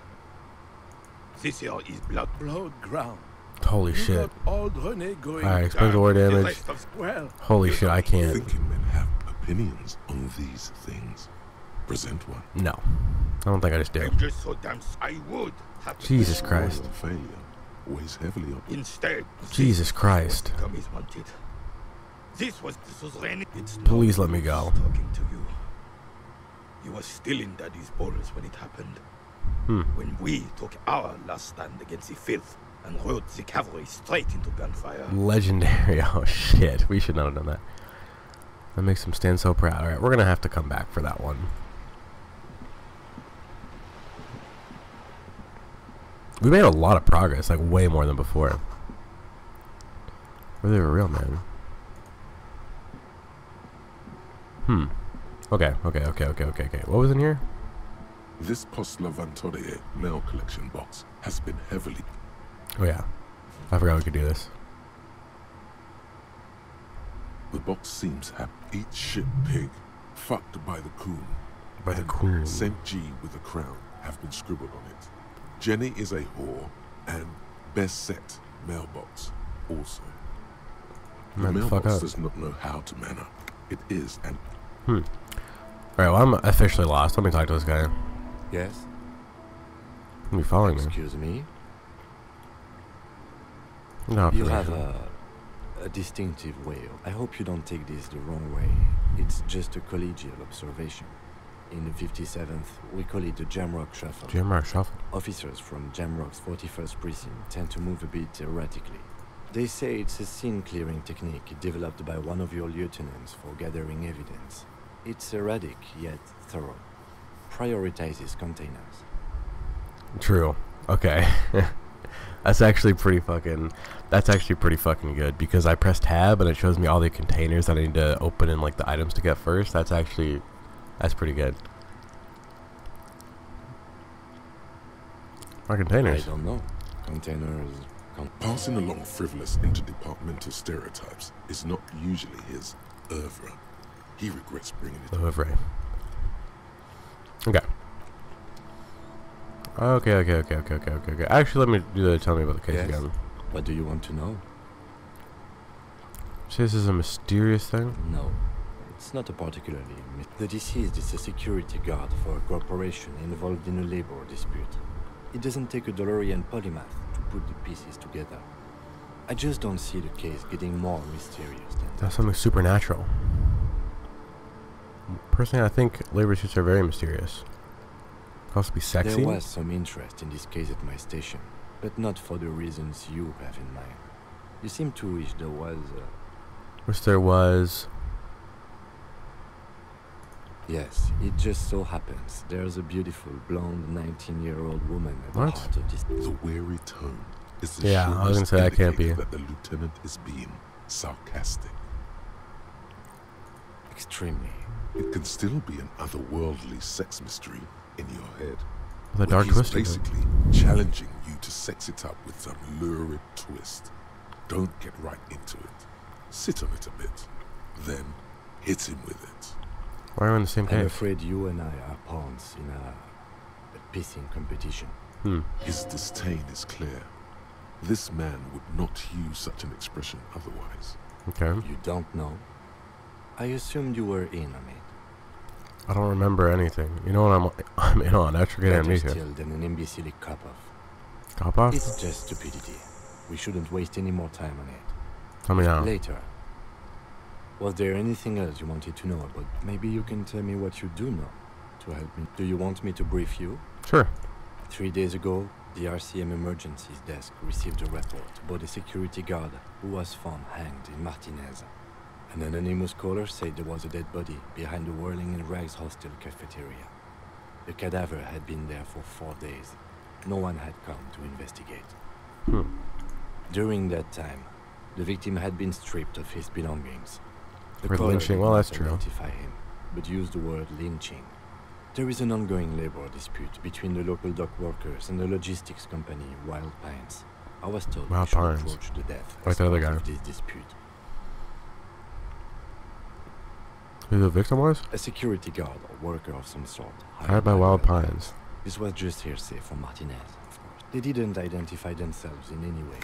This here is blood ground. Holy You shit. got old René going Alright, explain the war damage. well. Holy shit, I can't. Thinking men have opinions on these things. Present one. No. I don't think I just did. I'm just so damn I would have Jesus Christ. Royal failure weighs heavily on. Instead, Jesus Christ. commies wanted. This was the suzerain. It's Please let me go. talking to you. You were still in Daddy's balls when it happened. When we took our last stand against the filth and rode the cavalry straight into gunfire. Legendary. Oh shit. We should not have done that. That makes him stand so proud. Alright, we're gonna have to come back for that one. We made a lot of progress, like way more than before. Were they real, man? Okay. What was in here? This Post Lavantorie mail collection box has been heavily... Oh yeah. I forgot we could do this. The box seems to have eat shit pig, fucked by the coon. By the coon. Saint G with a crown have been scribbled on it. Jenny is a whore, and best set mailbox also. The Man, fuck mailbox up. does not know how to man up. It is an... Alright, well I'm officially lost. Let me talk to this guy. Yes? You following me? Excuse me? No, You have a distinctive way. I hope you don't take this the wrong way. It's just a collegial observation. In the 57th, we call it the Jamrock Shuffle. Jamrock Shuffle? Officers from Jamrock's 41st Precinct tend to move a bit erratically. They say it's a scene-clearing technique developed by one of your lieutenants for gathering evidence. It's erratic, yet thorough. Prioritizes containers. True. Okay. That's actually pretty fucking good because I press tab and it shows me all the containers that I need to open and like the items to get first. That's pretty good. Our containers. I don't know. Containers... Passing along frivolous interdepartmental stereotypes is not usually his oeuvre. He regrets bringing it Oeuvre. Okay. Actually, let me tell me about the case Yes. again. What do you want to know? So this is a mysterious thing? No. It's It's not a particularly... The deceased is a security guard for a corporation involved in a labor dispute. It doesn't take a DeLorean polymath to put the pieces together. I just don't see the case getting more mysterious than that. That's something supernatural. Personally, I think labor disputes are very mysterious. Could also be sexy. There was some interest in this case at my station, but not for the reasons you have in mind. You seem to wish there was... Wish there was... Yes, it just so happens there's a beautiful blonde 19-year-old woman at the heart of this. The weary tone is the yeah, I was gonna say that can't be. That the lieutenant is being sarcastic. Extremely. It can still be an otherworldly sex mystery in your head. The dark twist. Basically challenging you to sex it up with some lurid twist. Don't get right into it. Sit on it a bit, then hit him with it. Why are we in the same case? I'm afraid you and I are pawns in a pissing competition. His disdain is clear. This man would not use such an expression otherwise. Okay. You don't know? I assumed you were in on it. I don't remember anything. You know what I'm in on? Extra good amnesia. Still than an imbecile cop-off. Cop-off? It's just stupidity. We shouldn't waste any more time on it. Tell me now. Later. Was there anything else you wanted to know about? Maybe you can tell me what you do know to help me. Do you want me to brief you? Sure. 3 days ago, the RCM emergencies desk received a report about a security guard who was found hanged in Martinez. An anonymous caller said there was a dead body behind the Whirling in Rags hostel cafeteria. The cadaver had been there for 4 days. No one had come to investigate. During that time, the victim had been stripped of his belongings. The caller lynching, well, that's true. Identify him, but used the word lynching. There is an ongoing labor dispute between the local dock workers and the logistics company Wild Pines. I was told we should approach the death like the other guy. of this dispute. Who the victim was? A security guard or worker of some sort. Hired by Wild Pines. This was just hearsay from Martinez, of course. They didn't identify themselves in any way.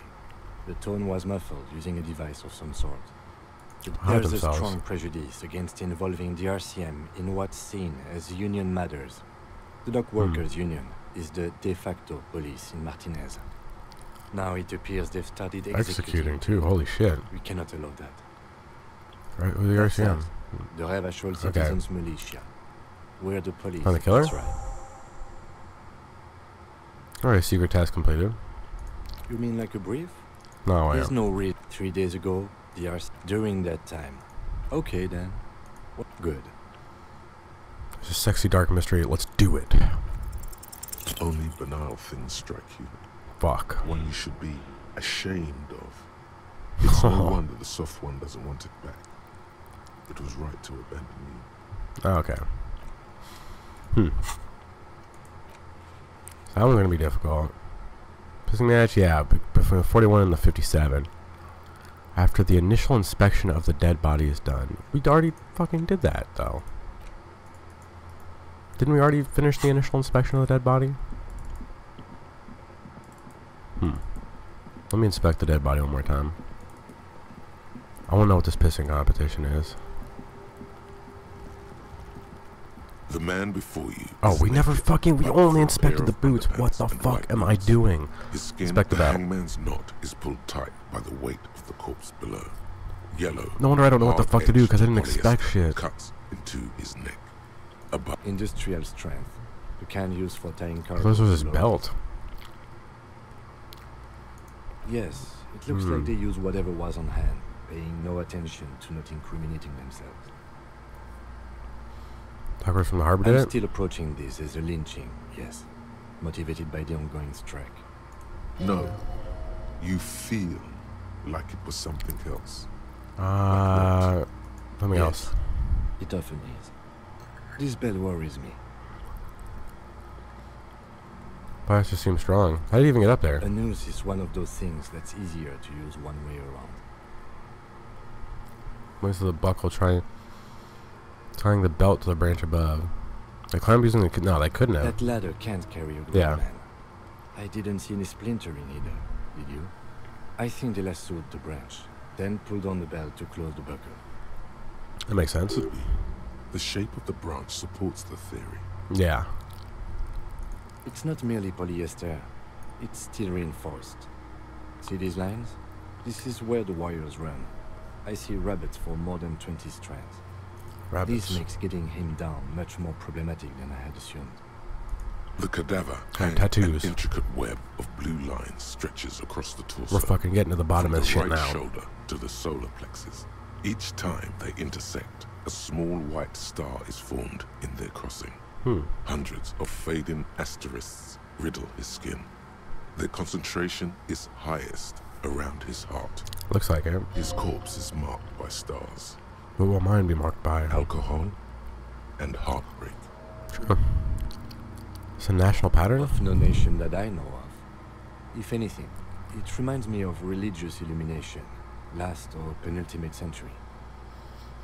The tone was muffled using a device of some sort. There's a strong prejudice against involving the RCM in what's seen as union matters. The dock workers' union is the de facto police in Martinez. Now it appears they've started executing too. Holy shit. We cannot allow that. Right, who's the RCM? The Revachol Citizens Militia. We're the police. Find the killer? That's right. Alright, secret task completed. You mean like a brief? No, There's no read. 3 days ago, the RC during that time. Okay then. Good. It's a sexy dark mystery. Let's do it. Only banal things strike you. Fuck. One you should be ashamed of. It's no wonder the soft one doesn't want it back. It was right to abandon you. Okay. That one's gonna be difficult. Pissing match, yeah, between the 41 and the 57. After the initial inspection of the dead body is done. We already fucking did that, though. Didn't we already finish the initial inspection of the dead body? Let me inspect the dead body one more time. I want to know what this pissing competition is. The man before you. Oh, we never fucking. We only inspected the boots. What the fuck am I doing? His skin, Inspect the belt. hangman's knot is pulled tight by the weight of the corpse below. Yellow. No wonder I don't know what the fuck to do because I didn't expect shit. Cuts into his neck. Industrial strength. The can used for tying cars. This was his belt. Yes, it looks like they used whatever was on hand, paying no attention to not incriminating themselves. Tuckers from the harbor did I'm it? still approaching this as a lynching, yes. Motivated by the ongoing strike. No. You feel like it was something else. Something else. It often is. This bell worries me. That just seems strong. How did he even get up there? A noose is one of those things that's easier to use one way around. Where's the buckle tying the belt to the branch above? They climbed using the... No, they couldn't have. That ladder can't carry a grown man. I didn't see any splintering either, did you? I think they lassoed the branch, then pulled on the belt to close the buckle. That makes sense. Could be. The shape of the branch supports the theory. Yeah. It's not merely polyester. It's steel reinforced. See these lines? This is where the wires run. I see rabbits for more than 20 strands. Rabbits. This makes getting him down much more problematic than I had assumed. The cadaver And and tattoos. an intricate web of blue lines stretches across the torso. We're fucking getting to the bottom of this shit From the right now. shoulder to the solar plexus. Each time they intersect, a small white star is formed in their crossing. Hundreds of fading asterisks riddle his skin. Their concentration is highest around his heart. Looks like it. His corpse is marked by stars. What will mine be marked by? Alcohol and heartbreak. Sure. It's a national pattern? Of no nation that I know of. If anything, it reminds me of religious illumination, last or penultimate century.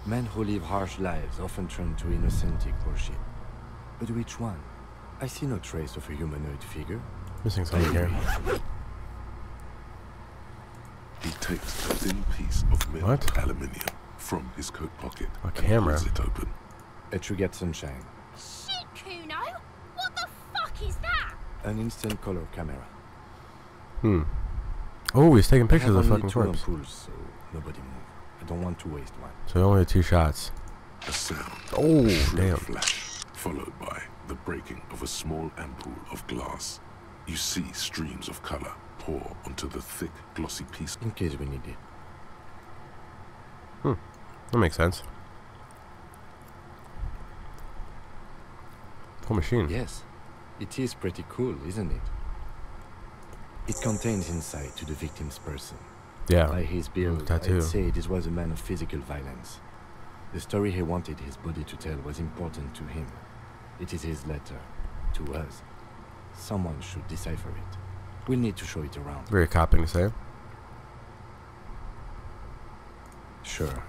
Men who live harsh lives often turn to innocentic worship. But which one? I see no trace of a humanoid figure. Missing something here. He takes a thin piece of milled aluminium from his coat pocket A and camera. pulls it open. Let you get sunshine. Shit, Kuno! What the fuck is that? An instant color camera. Oh, he's taking I pictures have of the only fucking 2 corpse. ampoules, so nobody move. I don't want to waste one. So only 2 shots. A sound. Oh, a shrill damn. flash, followed by the breaking of a small ampoule of glass. You see streams of color pour onto the thick, glossy piece. In case we need it. That makes sense. Whole machine. Yes, it is pretty cool, isn't it? It contains insight to the victim's person. Yeah. By his build, Tattoo. I'd say this was a man of physical violence. The story he wanted his body to tell was important to him. It is his letter to us. Someone should decipher it. We'll need to show it around. Very copying to say. Sure.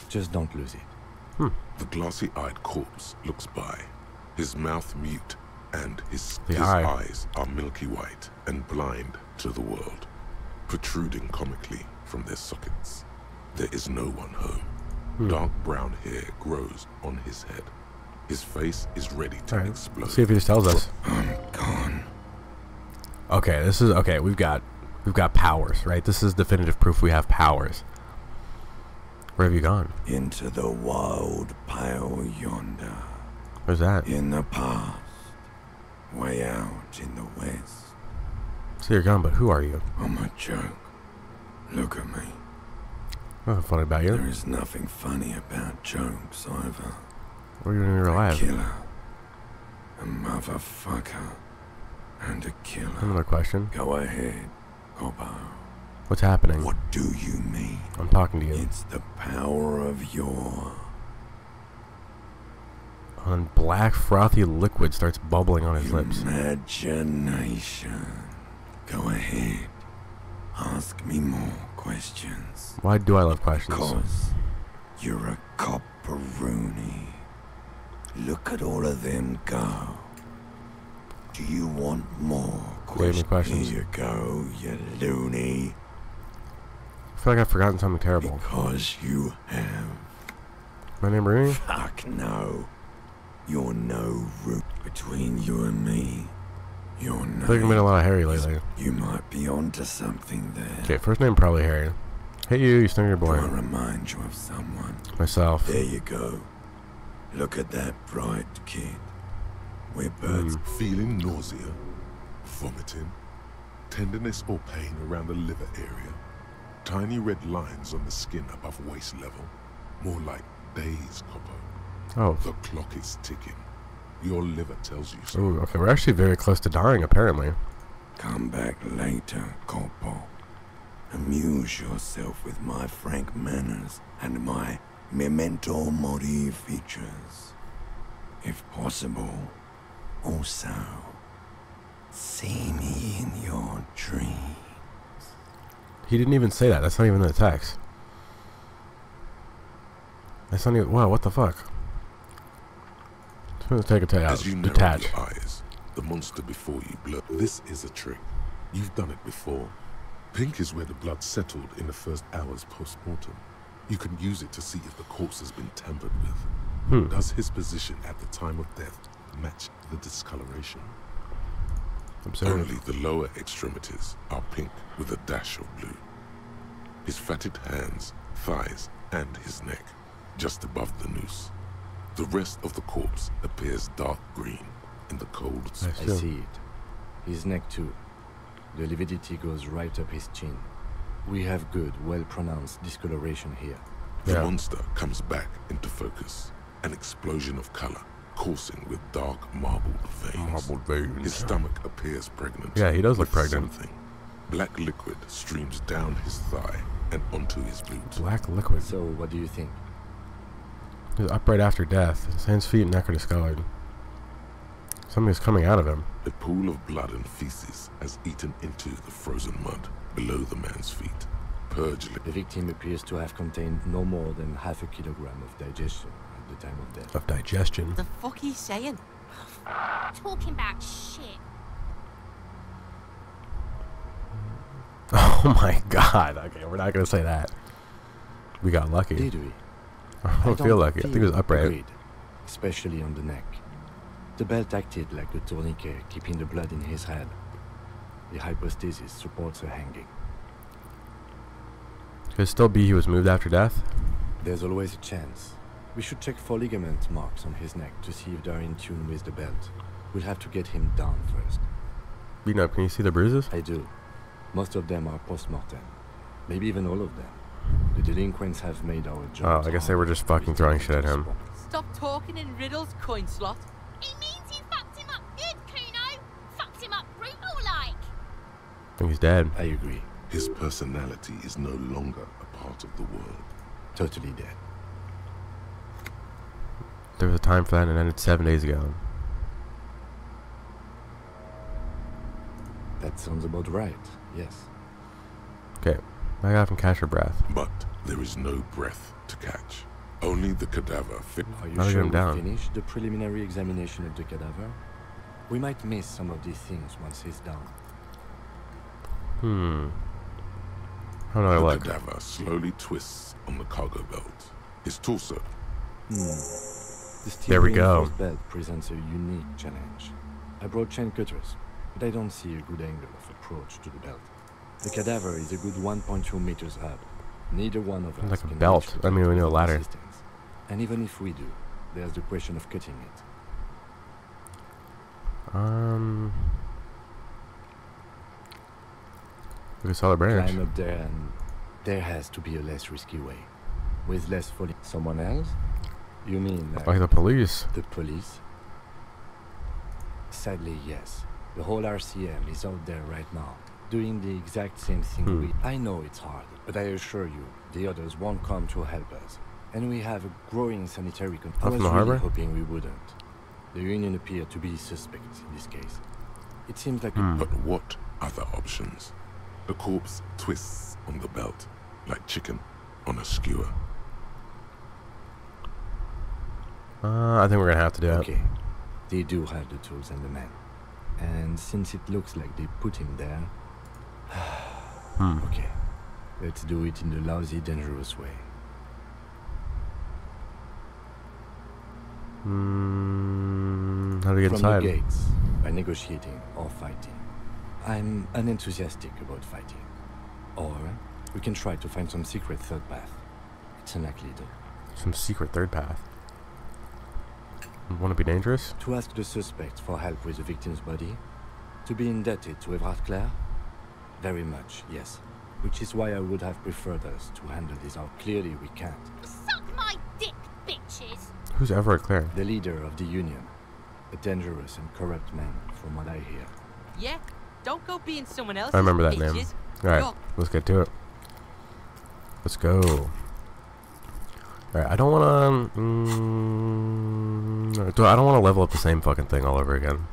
Just don't lose it. The glossy-eyed corpse looks by, his mouth mute, and his eye. eyes are milky white and blind to the world, protruding comically from their sockets. There is no one home. Dark brown hair grows on his head. His face is ready to explode. Let's see if he just tells us. I'm gone. Okay, this is okay. We've got powers, right? This is definitive proof we have powers. Where have you gone? Into the wild pale yonder. Where's that? In the past. Way out in the west. So you're gone, but who are you? I'm a joke. Look at me. Nothing funny about you. There is nothing funny about jokes either. What are you doing in real life? A killer. A motherfucker. And a killer. Another question. Go ahead, Hobo. What's happening? What do you mean? I'm talking to you. It's the power of your... And black frothy liquid starts bubbling on his lips. Imagination. Go ahead. Ask me more questions. Why do I love questions? Because you're a copperoonie. Look at all of them go. Do you want more questions? Here you go, you loony. I feel like I've forgotten something terrible. Because you have. My name Rooney? Fuck no. You're no root between you and me. You're no. I think I've been a lot of Harry lately. You might be onto something there. Okay, first name probably Harry. Hey you stung your boy. Do I remind you of someone? Myself. There you go. Look at that bright kid. We're birds. Feeling nausea, vomiting, tenderness or pain around the liver area. Tiny red lines on the skin above waist level. More like days, Coppo. Oh. The clock is ticking. Your liver tells you so. Ooh, okay, we're actually very close to dying, apparently. Come back later, Corpo. Amuse yourself with my frank manners and my memento mori features. If possible, also, see me in your dreams. He didn't even say that. That's not even in the text. That's not even... Wow, what the fuck? Let's take a take out. As you narrow Detach. your eyes, the monster before you blur. This is a trick. You've done it before. Pink is where the blood settled in the first hours post-mortem. You can use it to see if the corpse has been tampered with. Does his position at the time of death match the discoloration? Only the lower extremities are pink with a dash of blue. His fatted hands, thighs, and his neck, just above the noose. The rest of the corpse appears dark green in the cold I see it. His neck too. The lividity goes right up his chin. We have good, well-pronounced discoloration here. The monster comes back into focus. An explosion of color, coursing with dark marbled veins. His stomach appears pregnant. Yeah, he does look pregnant. Something. Black liquid streams down his thigh and onto his boot. Black liquid. So, what do you think? He was upright after death. His hands, feet, and neck are discolored. Something's coming out of him. A pool of blood and feces has eaten into the frozen mud below the man's feet. The victim appears to have contained no more than half a kilogram of digestion at the time of death. Of digestion? The fuck he's saying? Talking about shit. Oh my god. Okay, we're not gonna say that. We got lucky. Did we? I don't feel lucky. I think it was upright. Agreed, especially on the neck. The belt acted like a tourniquet, keeping the blood in his head. The hypostasis supports a hanging. Could it still be he was moved after death? There's always a chance. We should check for ligament marks on his neck to see if they're in tune with the belt. We'll have to get him down first. Beaten up, can you see the bruises? I do. Most of them are post-mortem. Maybe even all of them. The delinquents have made our job. Oh, I guess they were just fucking throwing shit at him. Stop talking in riddles, coin slot. It means you fucked him up good, Kuno. Fucked him up brutal like. I think he's dead. I agree. His personality is no longer a part of the world. Totally dead. There was a time for that and it ended 7 days ago. That sounds about right, yes. Okay, I got from catch her breath. But there is no breath to catch. Only the cadaver fit. Are you sure we finished the preliminary examination of the cadaver? We might miss some of these things once he's down. How do I look? The cadaver slowly twists on the cargo belt. His torso. There we go. The belt presents a unique challenge. I brought chain cutters, but I don't see a good angle of approach to the belt. The cadaver is a good 1.2 meters up. Neither one of us like a can belt. I mean, we need a ladder. And even if we do, there's the question of cutting it. Look at solid branch. Climb up there, and there has to be a less risky way, with less falling. Someone else? You mean like the police? The police? Sadly, yes. The whole RCM is out there right now, doing the exact same thing I know it's hard, but I assure you, the others won't come to help us. And we have a growing sanitary concern. I was really hoping we wouldn't. The Union appeared to be suspect in this case. It seems like But what other options? The corpse twists on the belt, like chicken on a skewer. I think we're gonna have to do it. Okay, they do have the tools and the men. And since it looks like they put him there... Okay, let's do it in the lousy, dangerous way. How do we get inside? From the gates, by negotiating or fighting. I'm unenthusiastic about fighting. Or we can try to find some secret third path. It's unlikely though. Some secret third path? Want to be dangerous? To ask the suspect for help with the victim's body? To be indebted to Everard Clare? Very much, yes. Which is why I would have preferred us to handle this out. Clearly we can't. Suck my dick, bitches! Who's Everard Clare? The leader of the Union. A dangerous and corrupt man, from what I hear. Yeah, don't go being someone else. I remember that name. Alright, let's get to it. Let's go. Alright, I don't want to... I don't want to level up the same fucking thing all over again.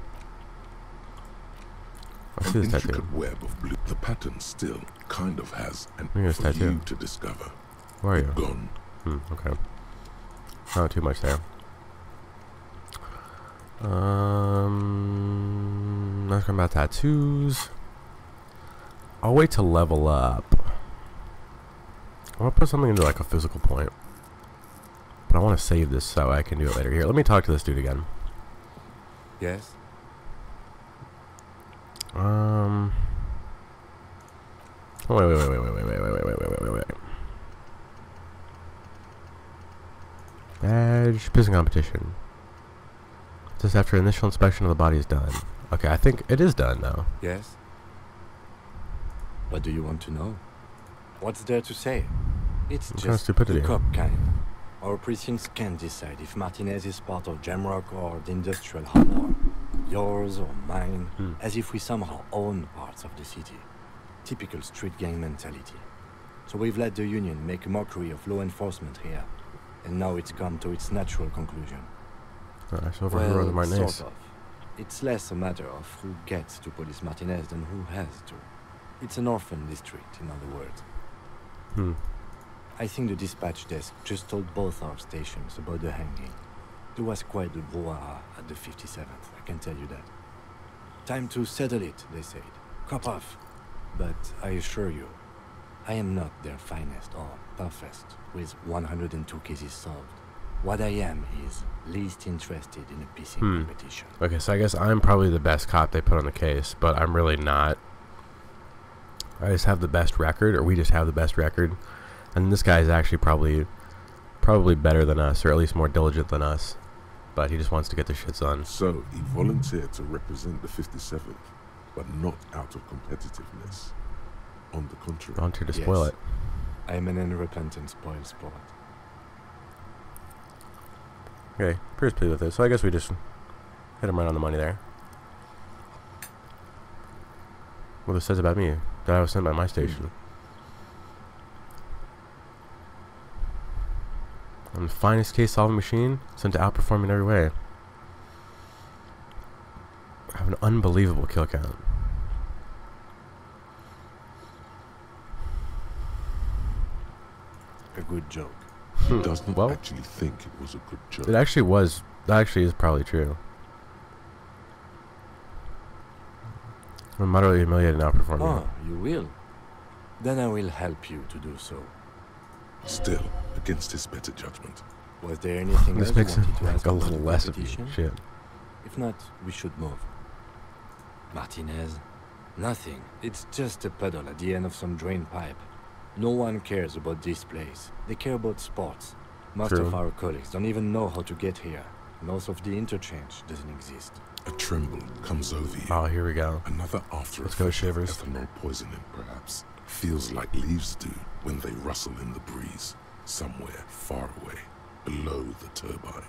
Let's see this tattoo. Intricate web of blue. The pattern still kind of has an for tattoo. You to discover. Where are you? Gone. Okay. Not too much there. Not talking about tattoos. I'll wait to level up. I want to put something into like a physical point. But I want to save this so I can do it later. Here, let me talk to this dude again. Yes? Wait. Badge, pissing competition. Just after initial inspection of the body is done. Okay, I think it is done now. Yes? What do you want to know? What's there to say? It's What kind of just stupidity? the cop kind. Our precincts can decide if Martinez is part of Jamrock or the industrial hub, or yours or mine, as if we somehow own parts of the city. Typical street gang mentality. So we've let the Union make a mockery of law enforcement here, and now it's come to its natural conclusion. So for who are the Martinez? Sort of. It's less a matter of who gets to police Martinez than who has to. It's an orphan district, in other words. I think the dispatch desk just told both our stations about the hanging. There was quite the brouhaha at the 57th, I can tell you that. Time to settle it, they said. Cop off. But I assure you, I am not their finest or toughest, with 102 cases solved. What I am is least interested in a pissing competition. Okay, so I guess I'm probably the best cop they put on the case, but I'm really not. I just have the best record, or we just have the best record. And this guy is actually probably better than us, or at least more diligent than us. But he just wants to get the shit done. So, he volunteered to represent the 57th, but not out of competitiveness. On the contrary. Volunteered to spoil it. I am an unrepentant spoil sport. Okay, pretty pleased with it. So I guess we just hit him right on the money there. What this says about me, that I was sent by my station. I'm the finest case solving machine, sent to outperform in every way. I have an unbelievable kill count. A good joke. He doesn't actually think it was a good joke. It actually was. That actually is probably true. I'm utterly humiliated and outperforming. Oh, you will? Then I will help you to do so. Still, against his better judgment. Was there anything This else you makes it wanted to ask a about little the less of competition? shit. If not, we should move. Martinez? Nothing. It's just a puddle at the end of some drain pipe. No one cares about this place. They care about sports. Most True. of our colleagues don't even know how to get here. Most of the interchange doesn't exist. A tremble comes over you. Oh, here we go. Another after Let's go, Shivers. ethanol poisoning, perhaps. Feels like leaves do when they rustle in the breeze, somewhere far away, below the turbine.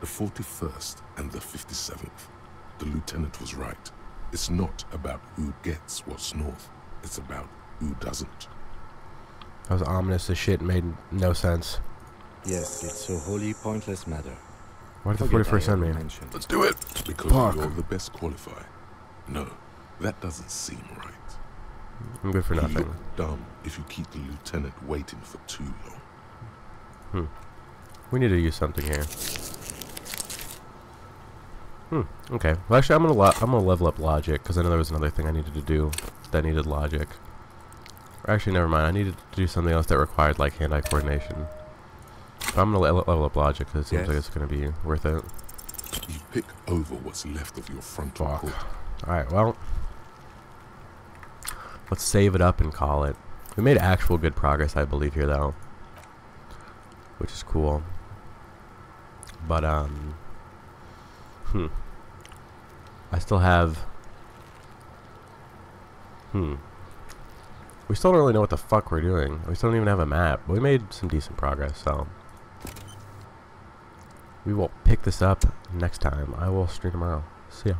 The 41st and the 57th. The lieutenant was right. It's not about who gets what's north. It's about who doesn't. That was ominous as shit and made no sense. Yes, it's a wholly pointless matter. Why did the Forget 41st send I me? ever mentioned Let's do it! Because Fuck. you're the best qualified. No, that doesn't seem right. I'm good for You nothing. look dumb if you keep the lieutenant waiting for too long. We need to use something here. Okay. Well, actually, I'm gonna level up logic because I know there was another thing I needed to do that needed logic. Or actually, never mind. I needed to do something else that required like hand-eye coordination. But I'm gonna level up logic because it seems like it's gonna be worth it. You pick over what's left of your frontal Fuck. cortex. All right. Well, let's save it up and call it. We made actual good progress, I believe, here though, which is cool. But I still have. We still don't really know what the fuck we're doing. We still don't even have a map. But we made some decent progress, so we will pick this up next time. I will stream tomorrow. See ya.